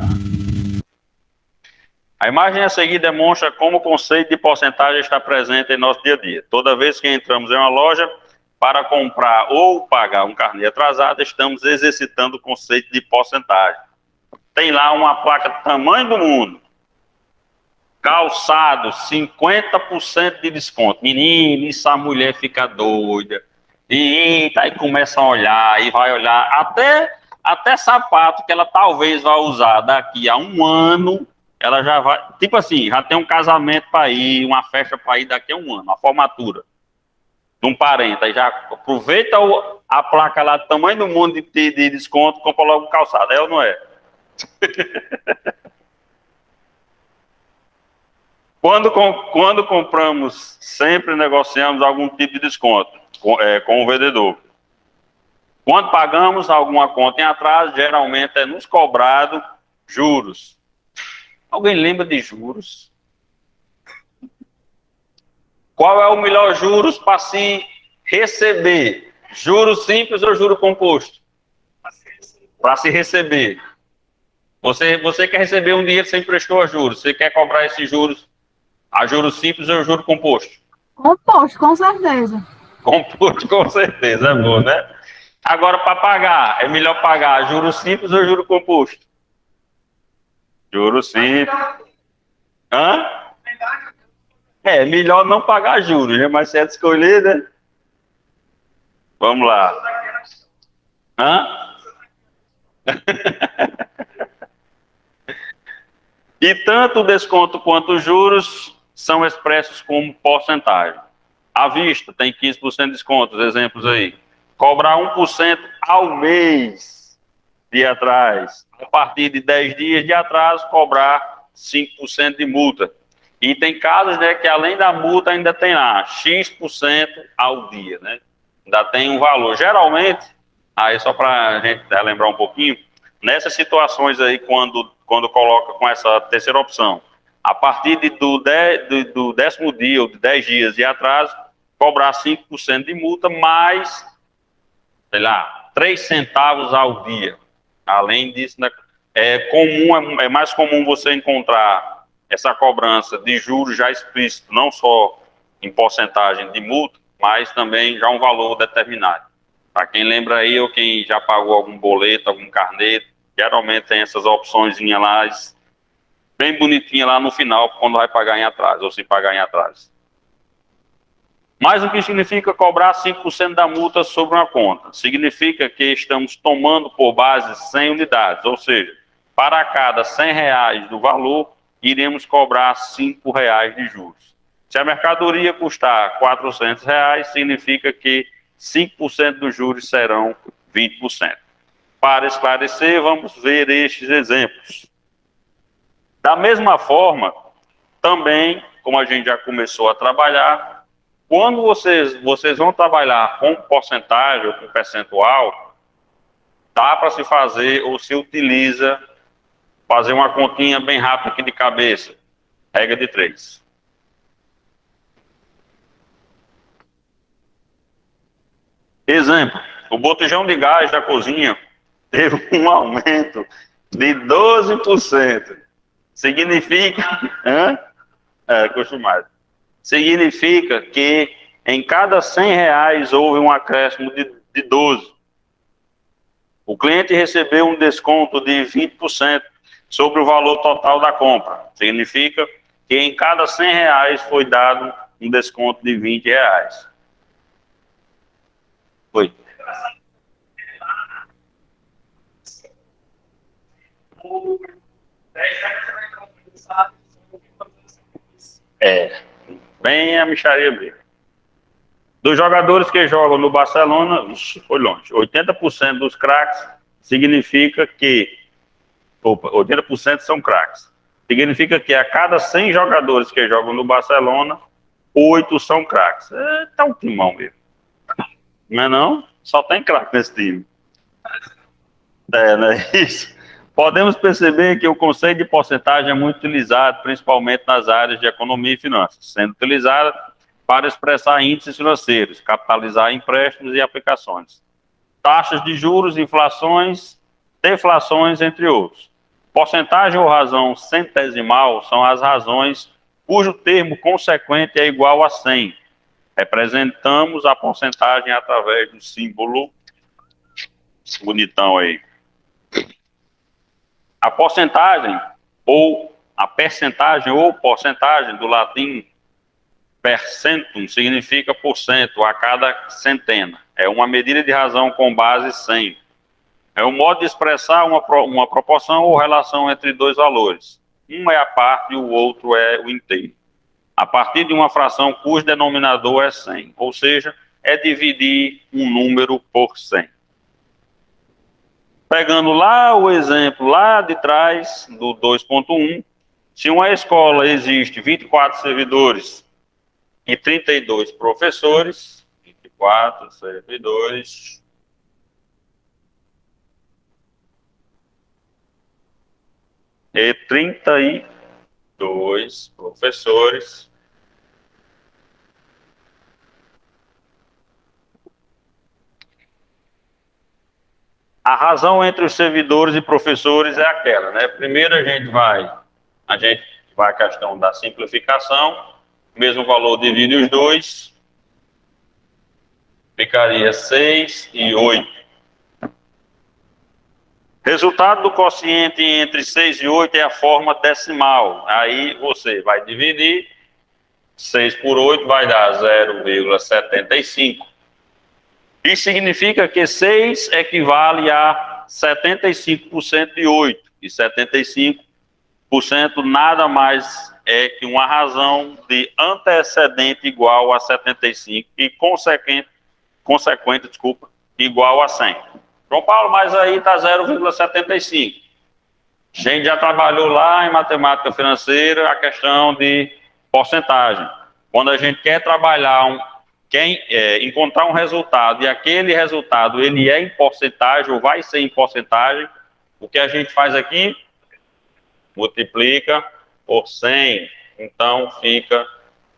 A imagem a seguir demonstra como o conceito de porcentagem está presente em nosso dia a dia. Toda vez que entramos em uma loja para comprar ou pagar um carnê atrasado, estamos exercitando o conceito de porcentagem. Tem lá uma placa do tamanho do mundo. Calçado, 50% de desconto. Menino, isso a mulher fica doida. E aí começa a olhar, e vai olhar. Até sapato que ela talvez vá usar daqui a um ano, ela já vai. Tipo assim, já tem um casamento para ir, uma festa para ir daqui a um ano, a formatura de um parente. Aí já aproveita a placa lá do tamanho do mundo de desconto, compra logo um calçado. É ou não é? Quando compramos, sempre negociamos algum tipo de desconto com o vendedor. Quando pagamos alguma conta em atraso, geralmente é nos cobrado juros. Alguém lembra de juros? Qual é o melhor juros para se receber? Juros simples ou juro composto? Para se receber. Você quer receber um dinheiro que você emprestou a juros. Você quer cobrar esses juros a juros simples ou juro composto? Composto, com certeza. Composto, com certeza, é bom, né? Agora, para pagar, é melhor pagar juros simples ou juro composto? Juros simples. Hã? É melhor não pagar juros, né? Mas se é de escolher, né? Vamos lá. Hã? E tanto o desconto quanto os juros são expressos como porcentagem. À vista, tem 15% de desconto, exemplos aí. Cobrar 1% ao mês de atrás. A partir de 10 dias de atraso, cobrar 5% de multa. E tem casos, né, que além da multa ainda tem lá X% ao dia, né? Ainda tem um valor. Geralmente, aí só para a gente lembrar um pouquinho, nessas situações aí, quando coloca com essa terceira opção, a partir do 10º dia ou de 10 dias de atraso, cobrar 5% de multa, mais, sei lá, 3 centavos ao dia. Além disso, né, é mais comum você encontrar essa cobrança de juros já explícito, não só em porcentagem de multa, mas também já um valor determinado. Para quem lembra aí, ou quem já pagou algum boleto, algum carnê, geralmente tem essas opções lá, bem bonitinha lá no final, quando vai pagar em atraso, ou se pagar em atraso. Mas o que significa cobrar 5% da multa sobre uma conta? Significa que estamos tomando por base 100 unidades, ou seja, para cada R$ 100 do valor, iremos cobrar R$ 5 de juros. Se a mercadoria custar R$ 400, significa que 5% dos juros serão 20%. Para esclarecer, vamos ver estes exemplos. Da mesma forma, também, como a gente já começou a trabalhar, quando vocês vão trabalhar com porcentagem ou com percentual, dá para se fazer ou se utiliza fazer uma continha bem rápida aqui de cabeça. Regra de 3. Exemplo, o botijão de gás da cozinha teve um aumento de 12%. Significa... Acostumado. Significa que em cada R$ 100 houve um acréscimo de 12. O cliente recebeu um desconto de 20% sobre o valor total da compra. Significa que em cada R$ 100 foi dado um desconto de R$ 20. Foi. nem a mixaria mesmo. Dos jogadores que jogam no Barcelona, foi longe, 80% dos craques significa que, 80% são craques. Significa que a cada 100 jogadores que jogam no Barcelona, 8 são craques. Tá um timão mesmo. Não é não? Só tem craque nesse time. Não é isso? Podemos perceber que o conceito de porcentagem é muito utilizado, principalmente nas áreas de economia e finanças, sendo utilizado para expressar índices financeiros, capitalizar empréstimos e aplicações, taxas de juros, inflações, deflações, entre outros. Porcentagem ou razão centesimal são as razões cujo termo consequente é igual a 100. Representamos a porcentagem através do símbolo bonitão aí. A porcentagem ou porcentagem do latim percentum significa por cento a cada centena. É uma medida de razão com base 100. É um modo de expressar uma proporção ou relação entre dois valores. Um é a parte e o outro é o inteiro. A partir de uma fração cujo denominador é 100, ou seja, é dividir um número por 100. Pegando lá o exemplo lá de trás, do 2.1, se uma escola existe 24 servidores e 32 professores, 24 servidores e 32 professores, a razão entre os servidores e professores é aquela, né? Primeiro a gente vai à questão da simplificação, mesmo valor divide os dois, ficaria 6 e 8. Resultado do quociente entre 6 e 8 é a forma decimal. Aí você vai dividir, 6 por 8 vai dar 0,75. Isso significa que 6 equivale a 75% de 8. E 75% nada mais é que uma razão de antecedente igual a 75 e consequente, igual a 100. João Paulo, mas aí está 0,75. A gente já trabalhou lá em matemática financeira a questão de porcentagem. Quando a gente quer trabalhar encontrar um resultado e aquele resultado ele é em porcentagem ou vai ser em porcentagem, o que a gente faz aqui? Multiplica por 100, então fica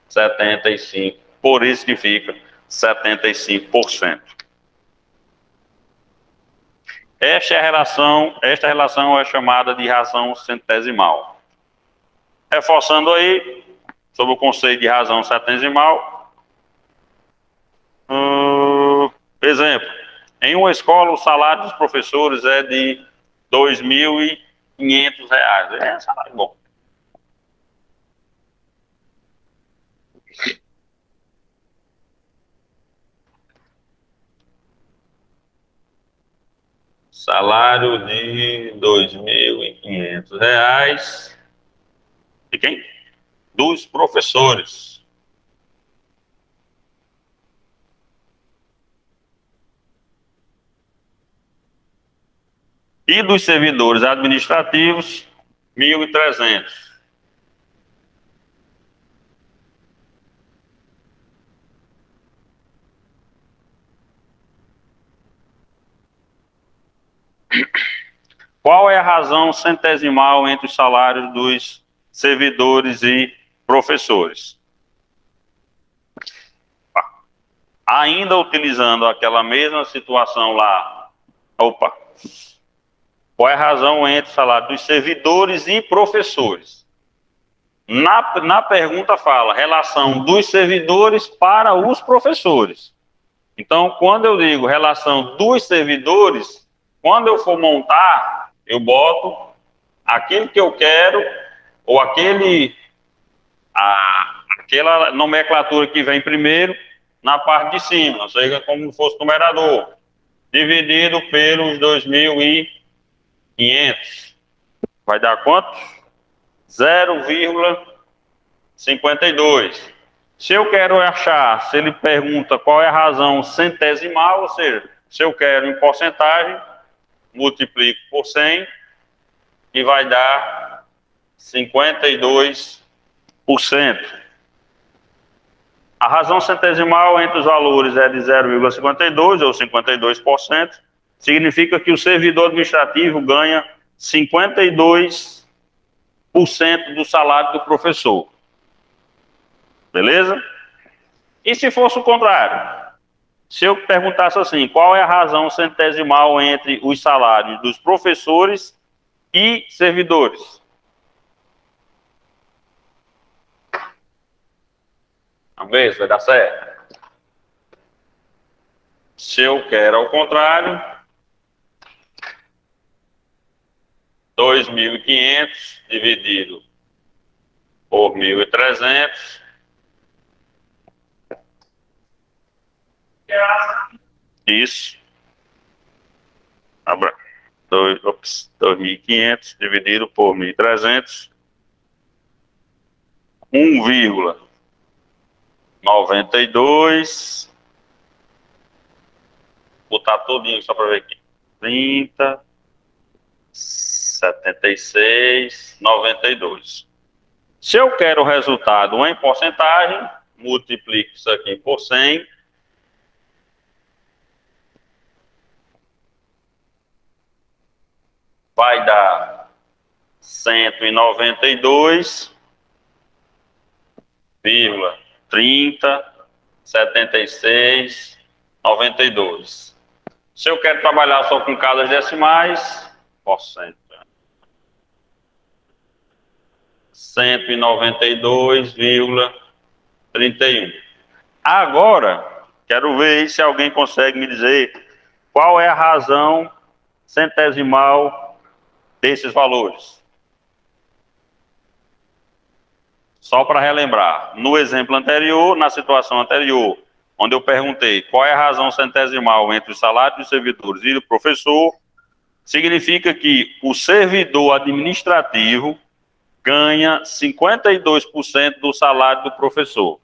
75. Por isso que fica 75%. Esta relação é chamada de razão centesimal. Reforçando aí sobre o conceito de razão centesimal. Exemplo, em uma escola o salário dos professores é de R$ 2.500. É salário bom. Salário de R$ 2.500. De quem? Dos professores. E dos servidores administrativos, 1.300. Qual é a razão centesimal entre os salários dos servidores e professores? Ainda utilizando aquela mesma situação lá. Qual é a razão entre o salário dos servidores e professores? Na pergunta fala, relação dos servidores para os professores. Então, quando eu digo relação dos servidores, quando eu for montar, eu boto aquilo que eu quero, ou aquela nomenclatura que vem primeiro, na parte de cima, ou seja, como se fosse numerador, dividido pelos 2.500. Vai dar quanto? 0,52. Se eu quero achar, se ele pergunta qual é a razão centesimal, ou seja, se eu quero em porcentagem, multiplico por 100 e vai dar 52%. A razão centesimal entre os valores é de 0,52 ou 52%, significa que o servidor administrativo ganha 52% do salário do professor. Beleza? E se fosse o contrário? Se eu perguntasse assim, qual é a razão centesimal entre os salários dos professores e servidores? Vamos ver se vai dar certo. Se eu quero ao contrário, 2.500 dividido por 1.300. Isso. 2.500 dividido por 1.300. 1,92. Botar tudinho só para ver aqui. 30, 76, 92. Se eu quero o resultado em porcentagem, multiplico isso aqui por 100. Vai dar 192,30, 76, 92. Se eu quero trabalhar só com casas decimais, porcento. 192,31. Agora, quero ver se alguém consegue me dizer qual é a razão centesimal desses valores. Só para relembrar, no exemplo anterior, na situação anterior, onde eu perguntei qual é a razão centesimal entre o salário dos servidores e do professor, significa que o servidor administrativo ganha 52% do salário do professor.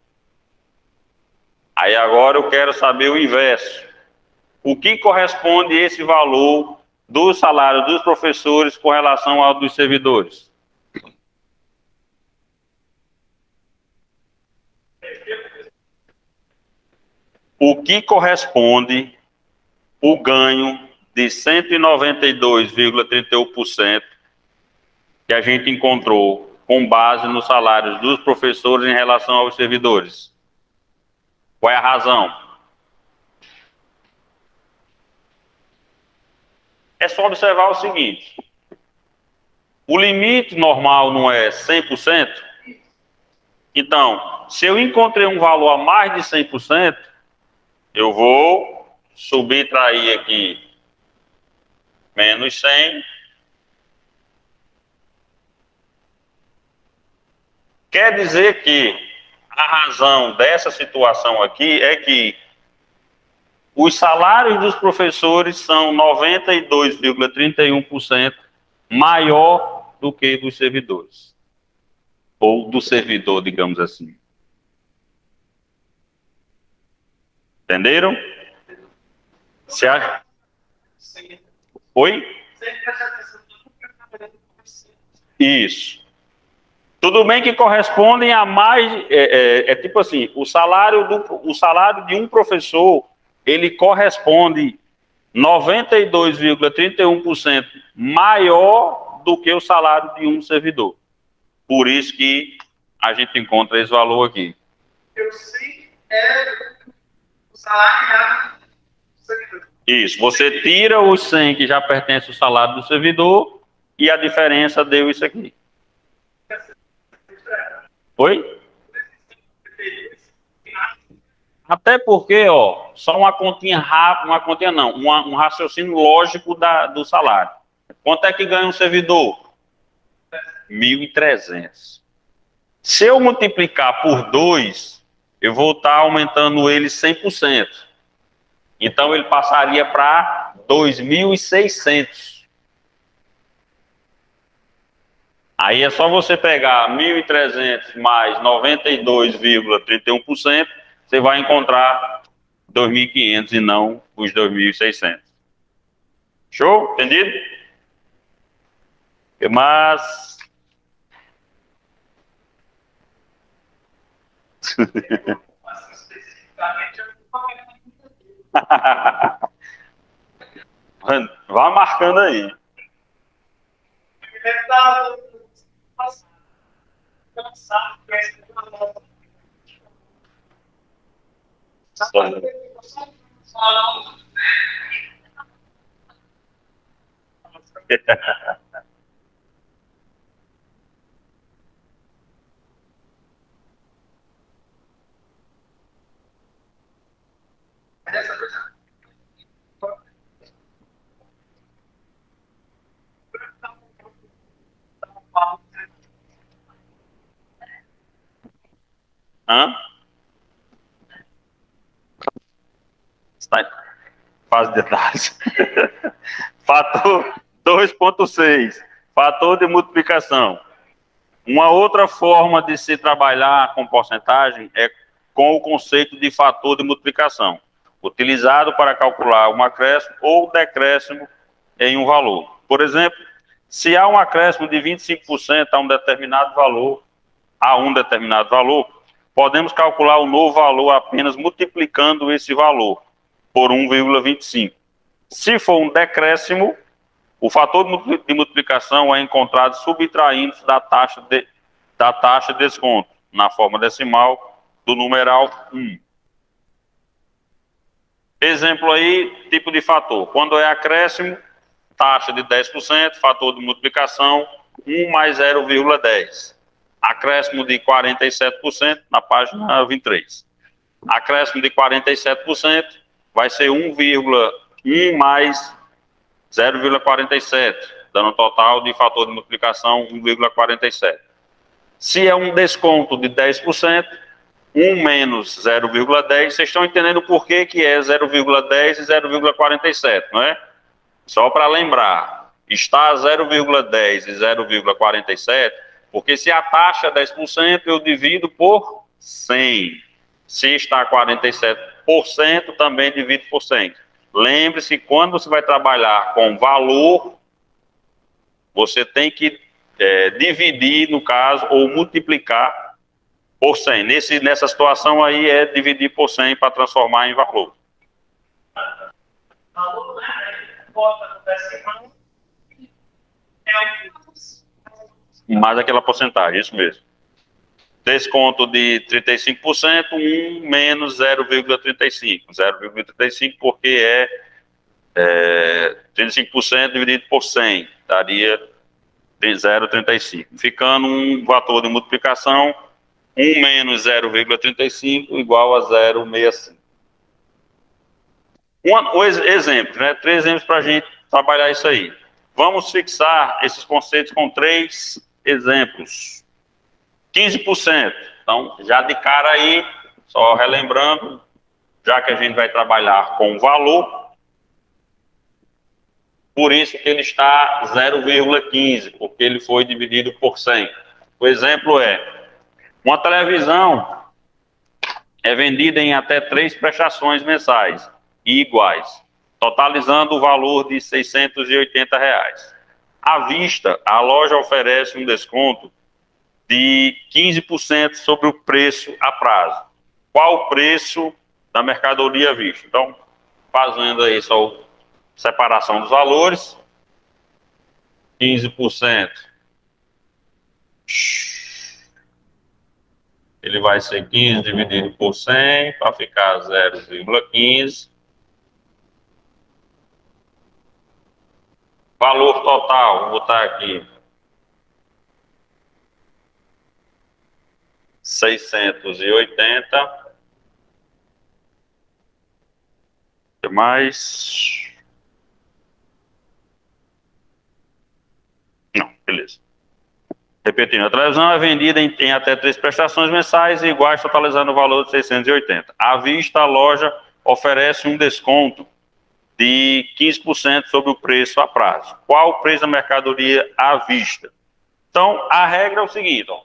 Aí agora eu quero saber o inverso. O que corresponde a esse valor do salário dos professores com relação ao dos servidores? O que corresponde o ganho de 192,31% que a gente encontrou com base nos salários dos professores em relação aos servidores? Qual é a razão? É só observar o seguinte: o limite normal não é 100%? Então, se eu encontrei um valor a mais de 100%, eu vou subtrair aqui menos 100. Quer dizer que a razão dessa situação aqui é que os salários dos professores são 92,31% maior do que dos servidores. Ou do servidor, digamos assim. Entenderam? Se a... Oi? Isso. Tudo bem que correspondem a mais... tipo assim, o salário de um professor, ele corresponde 92,31% maior do que o salário de um servidor. Por isso que a gente encontra esse valor aqui. Eu sei o salário do servidor. Isso, você tira os 100 que já pertence ao salário do servidor e a diferença deu isso aqui. Oi? Até porque, ó, só uma continha rápida, um raciocínio lógico do salário. Quanto é que ganha um servidor? 1.300. Se eu multiplicar por 2, eu vou estar aumentando ele 100%. Então ele passaria para 2.600. Aí é só você pegar 1.300 mais 92,31%, você vai encontrar 2.500 e não os 2.600. Show? Entendido? Mas... Assim, especificamente, eu Vá marcando aí. me lembro da passada. Cansado, Hã? Está em fase de análise. Fator 2,6. Fator de multiplicação. Uma outra forma de se trabalhar com porcentagem é com o conceito de fator de multiplicação, utilizado para calcular um acréscimo ou decréscimo em um valor. Por exemplo, se há um acréscimo de 25% a um determinado valor, podemos calcular o novo valor apenas multiplicando esse valor por 1,25. Se for um decréscimo, o fator de multiplicação é encontrado subtraindo da taxa de desconto, na forma decimal do numeral 1. Exemplo aí, tipo de fator. Quando é acréscimo, taxa de 10%, fator de multiplicação 1 mais 0,10. Acréscimo de 47%, na página 23. Acréscimo de 47% vai ser 1,1 mais 0,47, dando um total de fator de multiplicação 1,47. Se é um desconto de 10%, 1 menos 0,10, vocês estão entendendo por que é 0,10 e 0,47, não é? Só para lembrar, está 0,10 e 0,47, porque se a taxa é 10%, eu divido por 100. Se está 47%, também divido por 100. Lembre-se, quando você vai trabalhar com valor, você tem que dividir, no caso, ou multiplicar por 100. Nessa situação aí é dividir por 100 para transformar em valor. valor, né? Bota no decimal. Mais aquela porcentagem, isso mesmo. Desconto de 35%, 1 menos 0,35. 0,35 porque é 35% dividido por 100, daria 0,35. Ficando um fator de multiplicação, 1 menos 0,35 igual a 0,65. Exemplo, né? 3 exemplos para a gente trabalhar isso aí. Vamos fixar esses conceitos com 3 exemplos. 15%. Então, já de cara aí, só relembrando, já que a gente vai trabalhar com valor, por isso que ele está 0,15, porque ele foi dividido por 100. O exemplo é, uma televisão é vendida em até 3 prestações mensais e iguais, totalizando o valor de R$ 680. À vista, a loja oferece um desconto de 15% sobre o preço a prazo. Qual o preço da mercadoria à vista? Então, fazendo aí só a separação dos valores, 15%, ele vai ser 15 dividido por 100, para ficar 0,15. Valor total, vou botar aqui, 680. Mais... Não, beleza. Repetindo, a televisão é vendida em até 3 prestações mensais iguais, totalizando o valor de 680. À vista, a loja oferece um desconto de 15% sobre o preço a prazo. Qual o preço da mercadoria à vista? Então, a regra é o seguinte, ó,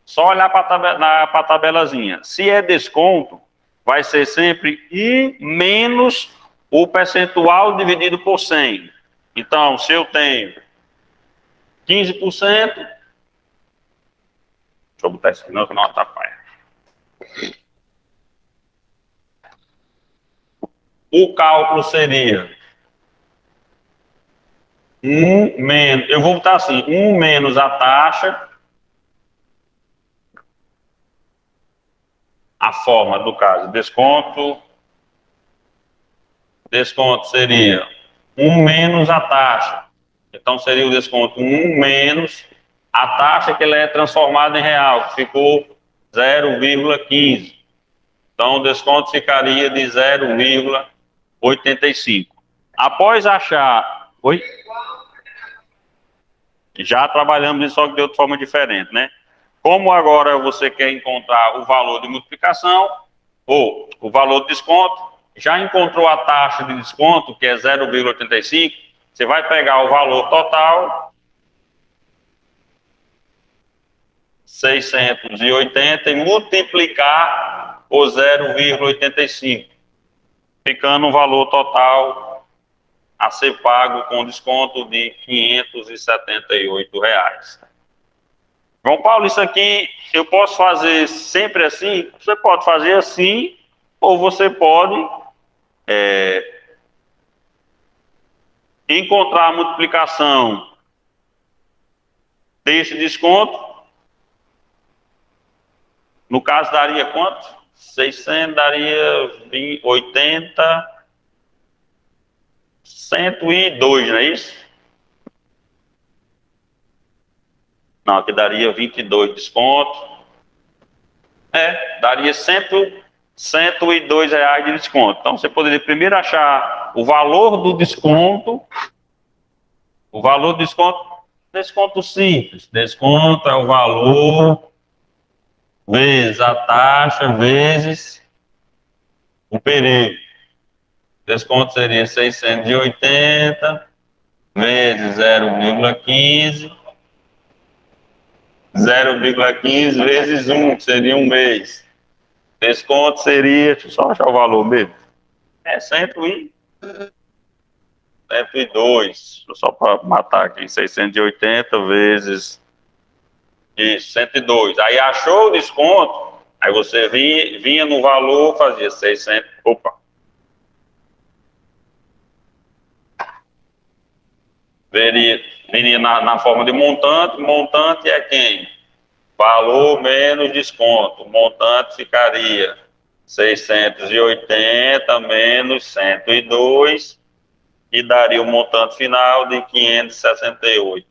só olhar para a tabelazinha. Se é desconto, vai ser sempre 1 menos o percentual dividido por 100. Então, se eu tenho 15%, deixa eu botar isso aqui não, que não atrapalha. O cálculo seria 1 menos, eu vou botar assim, 1 menos a taxa, a forma do caso, desconto seria 1 menos a taxa. Então seria o desconto 1 menos a taxa que ele é transformada em real, que ficou 0,15. Então o desconto ficaria de 0,85. Após achar... Oi? Já trabalhamos isso só que de outra forma diferente, né? Como agora você quer encontrar o valor de multiplicação ou o valor de desconto, já encontrou a taxa de desconto, que é 0,85, você vai pegar o valor total, 680, e multiplicar por 0,85, ficando um valor total a ser pago com desconto de R$ 578. João Paulo, isso aqui eu posso fazer sempre assim? Você pode fazer assim, ou você pode encontrar a multiplicação desse desconto. No caso, daria quanto? 600 daria 80, 102, não é isso? Não, aqui daria 22 desconto. Daria 102 reais de desconto. Então, você poderia primeiro achar o valor do desconto. O valor do desconto simples. Desconto é o valor vezes a taxa vezes o período. Desconto seria 680 vezes 0,15. 0,15 vezes 1, que seria um mês. Desconto seria, deixa eu só achar o valor mesmo. 102. Só para matar aqui, 680 vezes isso, 102. Aí achou o desconto, aí você vinha no valor, fazia 600. Opa. Viria na forma de montante. Montante é quem? Valor menos desconto. O montante ficaria 680 menos 102 e daria o montante final de 568.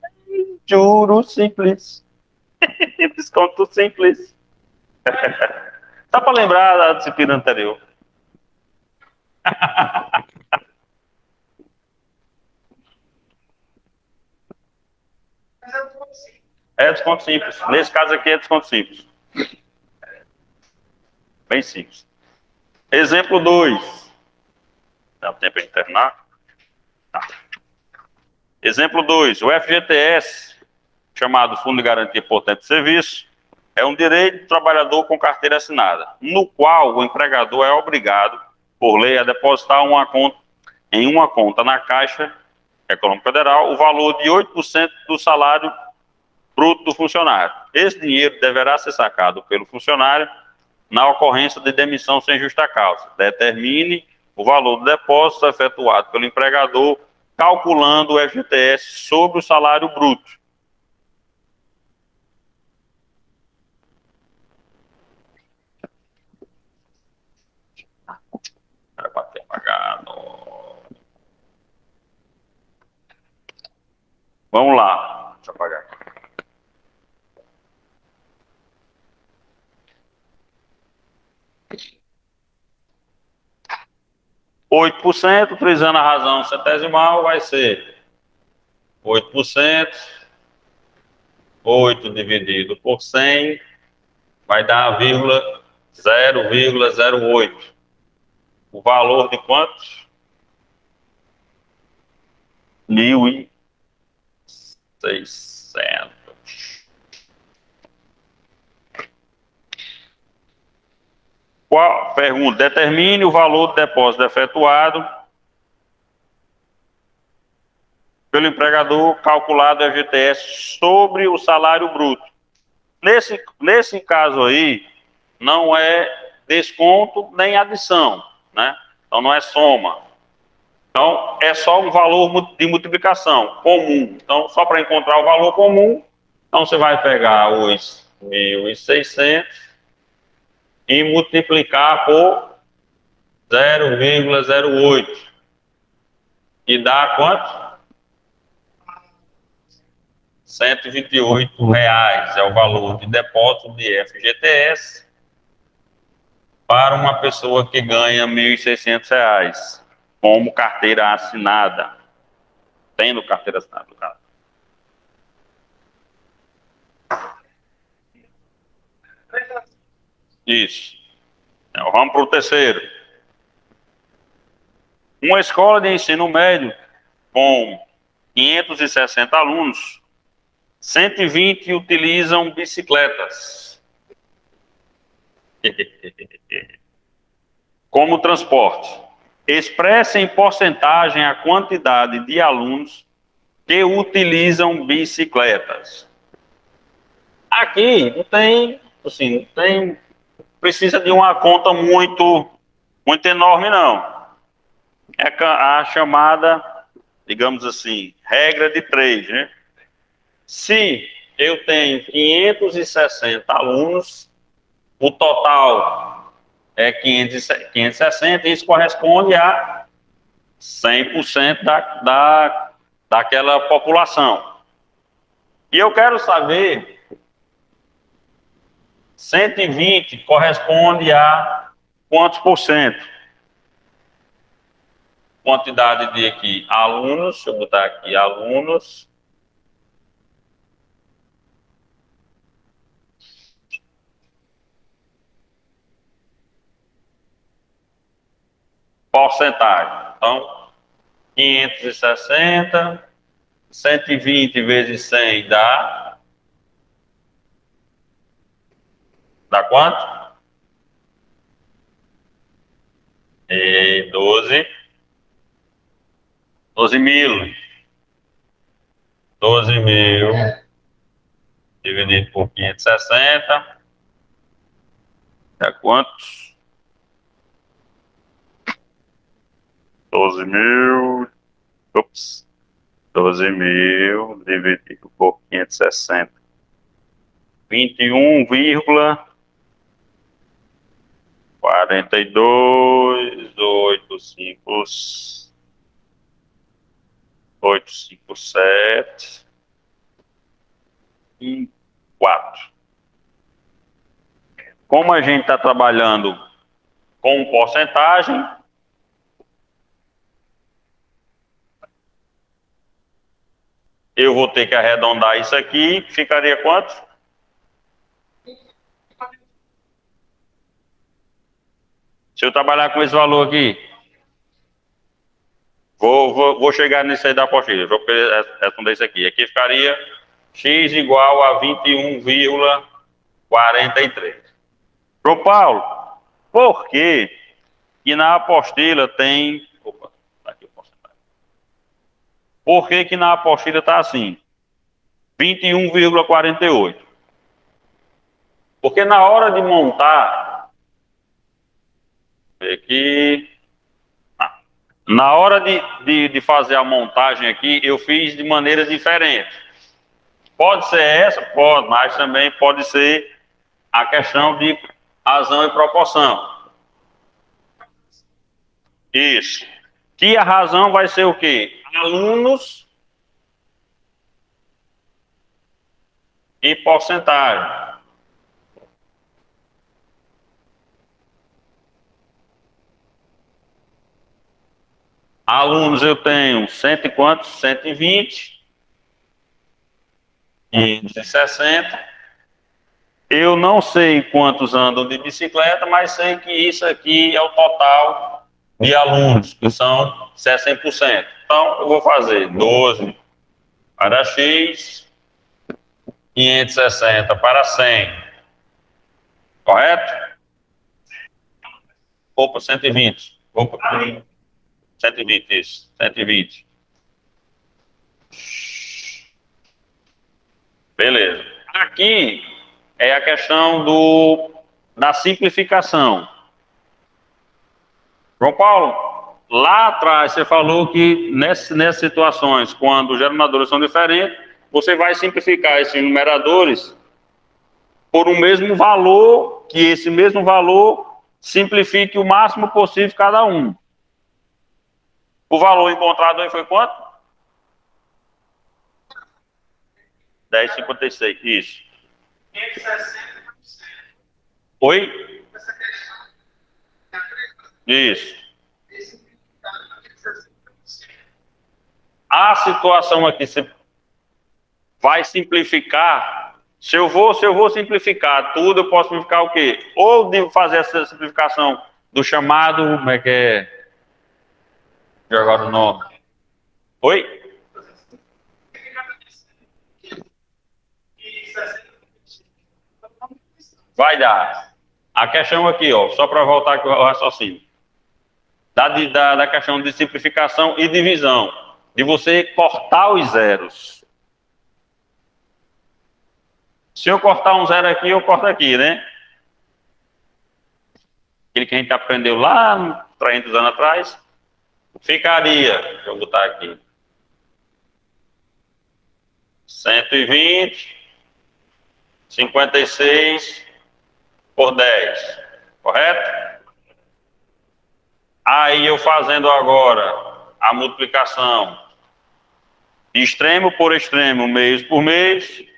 Juro simples. Desconto simples. Dá para lembrar da disciplina anterior. É desconto simples. Nesse caso aqui é desconto simples. Bem simples. Exemplo 2. Dá tempo de terminar? Tá. Exemplo 2. O FGTS, chamado Fundo de Garantia por Tempo de Serviço, é um direito do trabalhador com carteira assinada, no qual o empregador é obrigado, por lei, a depositar em uma conta na Caixa Econômica Federal o valor de 8% do salário bruto do funcionário. Esse dinheiro deverá ser sacado pelo funcionário na ocorrência de demissão sem justa causa. Determine o valor do depósito efetuado pelo empregador, calculando o FGTS sobre o salário bruto. Era para ter pagado. Vamos lá. Deixa eu apagar aqui. %, utilizando a razão centesimal, vai ser 8%, 8 dividido por 100, vai dar 0,08. O valor de quanto? 1.600. Pergunta: determine o valor do depósito efetuado pelo empregador calculado FGTS sobre o salário bruto. Nesse caso aí, não é desconto nem adição, né? Então não é soma. Então é só um valor de multiplicação comum. Então só para encontrar o valor comum, então você vai pegar os 1.600 e multiplicar por 0,08 e dá quanto? R$ 128 é o valor de depósito de FGTS para uma pessoa que ganha R$ 1.600 como carteira assinada, tendo carteira assinada, cara. Isso. Então, vamos para o terceiro. Uma escola de ensino médio com 560 alunos, 120 utilizam bicicletas como transporte. Expressa em porcentagem a quantidade de alunos que utilizam bicicletas. Aqui não tem, assim, não tem, precisa de uma conta muito enorme, não. É a chamada, digamos assim, regra de 3, né? Se eu tenho 560 alunos, o total é 560, e isso corresponde a 100% daquela população. E eu quero saber, 120 corresponde a quantos por cento? Quantidade de aqui, alunos, deixa eu botar aqui, alunos. Porcentagem. Então, 560, 120 vezes 100 dá quanto? 12 mil. 12 mil dividido por 560 é quantos? 12 mil. Ups. 12 mil dividido por 560. 21,42, 857 e 4. Como a gente está trabalhando com porcentagem, eu vou ter que arredondar isso aqui, ficaria quanto? Se eu trabalhar com esse valor aqui, vou chegar nisso aí da apostila, vou responder isso aqui. Aqui ficaria x igual a 21,43. Pro Paulo, por que na apostila tem... Opa, tá aqui o porcentagem. Por que na apostila está assim? 21,48. Porque na hora de montar, aqui, na hora de fazer a montagem aqui, eu fiz de maneira diferente. Pode ser essa? Pode, mas também pode ser a questão de razão e proporção. Isso. Que a razão vai ser o quê? Alunos e porcentagem. Alunos eu tenho cento e quantos? 120. 560. Eu não sei quantos andam de bicicleta, mas sei que isso aqui é o total de alunos, que são 100%. Então, eu vou fazer 12 para x, 560 para 100. Correto? Opa, 120. Opa, 120, isso. 120. Beleza. Aqui é a questão da simplificação. João Paulo, lá atrás você falou que nessas situações, quando os denominadores são diferentes, você vai simplificar esses numeradores por um mesmo valor, que esse mesmo valor simplifique o máximo possível cada um. O valor encontrado aí foi quanto? 10,56, isso. 560%. Oi? Essa questão. Isso. Esse significado é 560%. A situação aqui, você vai simplificar. Se eu vou simplificar tudo, eu posso simplificar o quê? Ou de fazer essa simplificação do chamado, como é que é? Jogar o nome. Oi? E 60%. Vai dar. A questão aqui, ó, só para voltar aqui ao raciocínio. Da questão de simplificação e divisão. De você cortar os zeros. Se eu cortar um zero aqui, eu corto aqui, né? Aquele que a gente aprendeu lá 300 anos atrás. Ficaria, deixa eu botar aqui. 120, 56 por 10. Correto? Aí eu fazendo agora a multiplicação de extremo por extremo, mês por mês.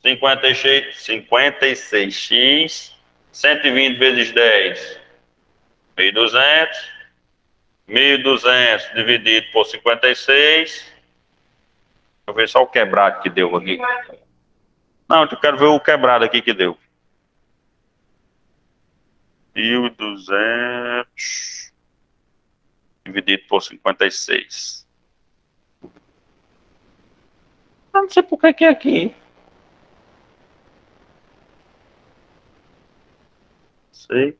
56x, 120 vezes 10, 1.200. 1.200 dividido por 56. Deixa eu ver só o quebrado que deu aqui. Não, eu quero ver o quebrado aqui que deu. 1.200 dividido por 56. Eu não sei por que é aqui. Sei.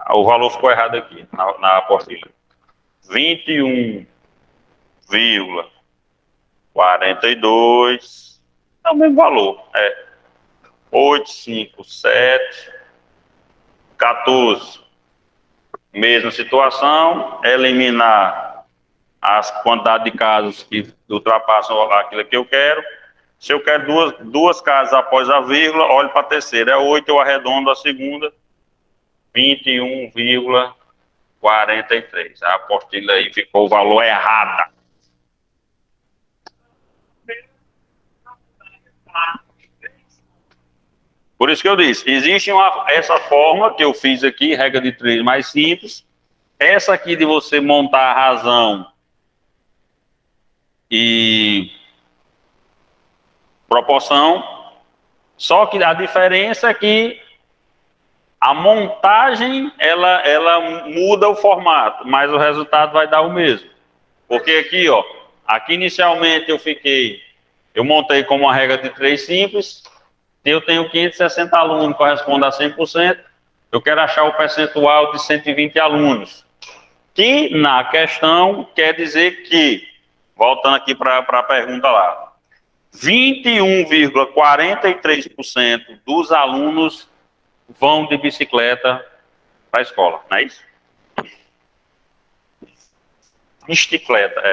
O valor ficou errado aqui na apostila. 21,42 é o mesmo valor. 857 14. Mesma situação, eliminar as quantidades de casos que ultrapassam aquilo que eu quero. Se eu quero duas casas após a vírgula, olho para a terceira. É 8, eu arredondo a segunda. 21,43. A apostila aí ficou o valor errado. Por isso que eu disse, existe essa forma que eu fiz aqui, regra de 3 mais simples. Essa aqui de você montar a razão e proporção. Só que a diferença é que a montagem, ela muda o formato, mas o resultado vai dar o mesmo. Porque aqui, ó, aqui inicialmente eu montei como uma regra de 3 simples. Eu tenho 560 alunos, corresponde a 100%. Eu quero achar o percentual de 120 alunos. Que na questão quer dizer que, voltando aqui para a pergunta lá, 21,43% dos alunos vão de bicicleta para a escola, não é isso? Bicicleta,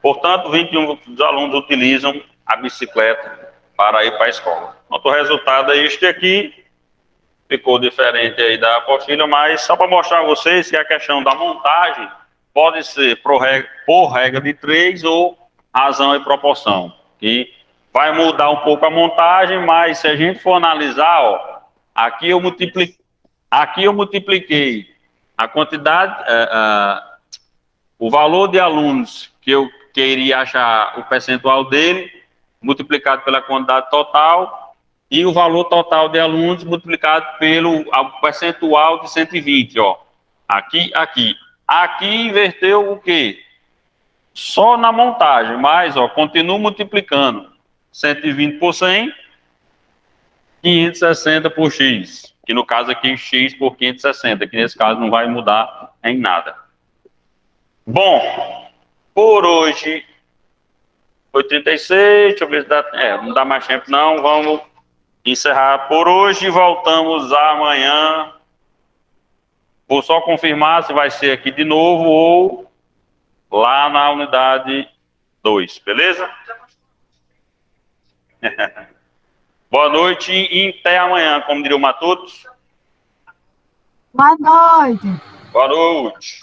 Portanto, 21% dos alunos utilizam a bicicleta para ir para a escola. Então, o resultado é este aqui. Ficou diferente aí da apostila, mas só para mostrar a vocês que a questão da montagem pode ser por regra de 3 ou razão e proporção. Que vai mudar um pouco a montagem, mas se a gente for analisar, ó, aqui eu multipliquei a quantidade, o valor de alunos que eu queria achar o percentual dele, multiplicado pela quantidade total, e o valor total de alunos multiplicado pelo percentual de 120, ó. Aqui. Aqui inverteu o quê? Só na montagem, mas, ó, continuo multiplicando 120 por 100, 560 por x, que no caso aqui x por 560, que nesse caso não vai mudar em nada. Bom, por hoje foi 36, deixa eu ver se dá, não dá mais tempo não, vamos encerrar por hoje, voltamos amanhã. Vou só confirmar se vai ser aqui de novo ou lá na unidade 2, beleza? Boa noite e até amanhã, como diria o Matutos. Boa noite. Boa noite.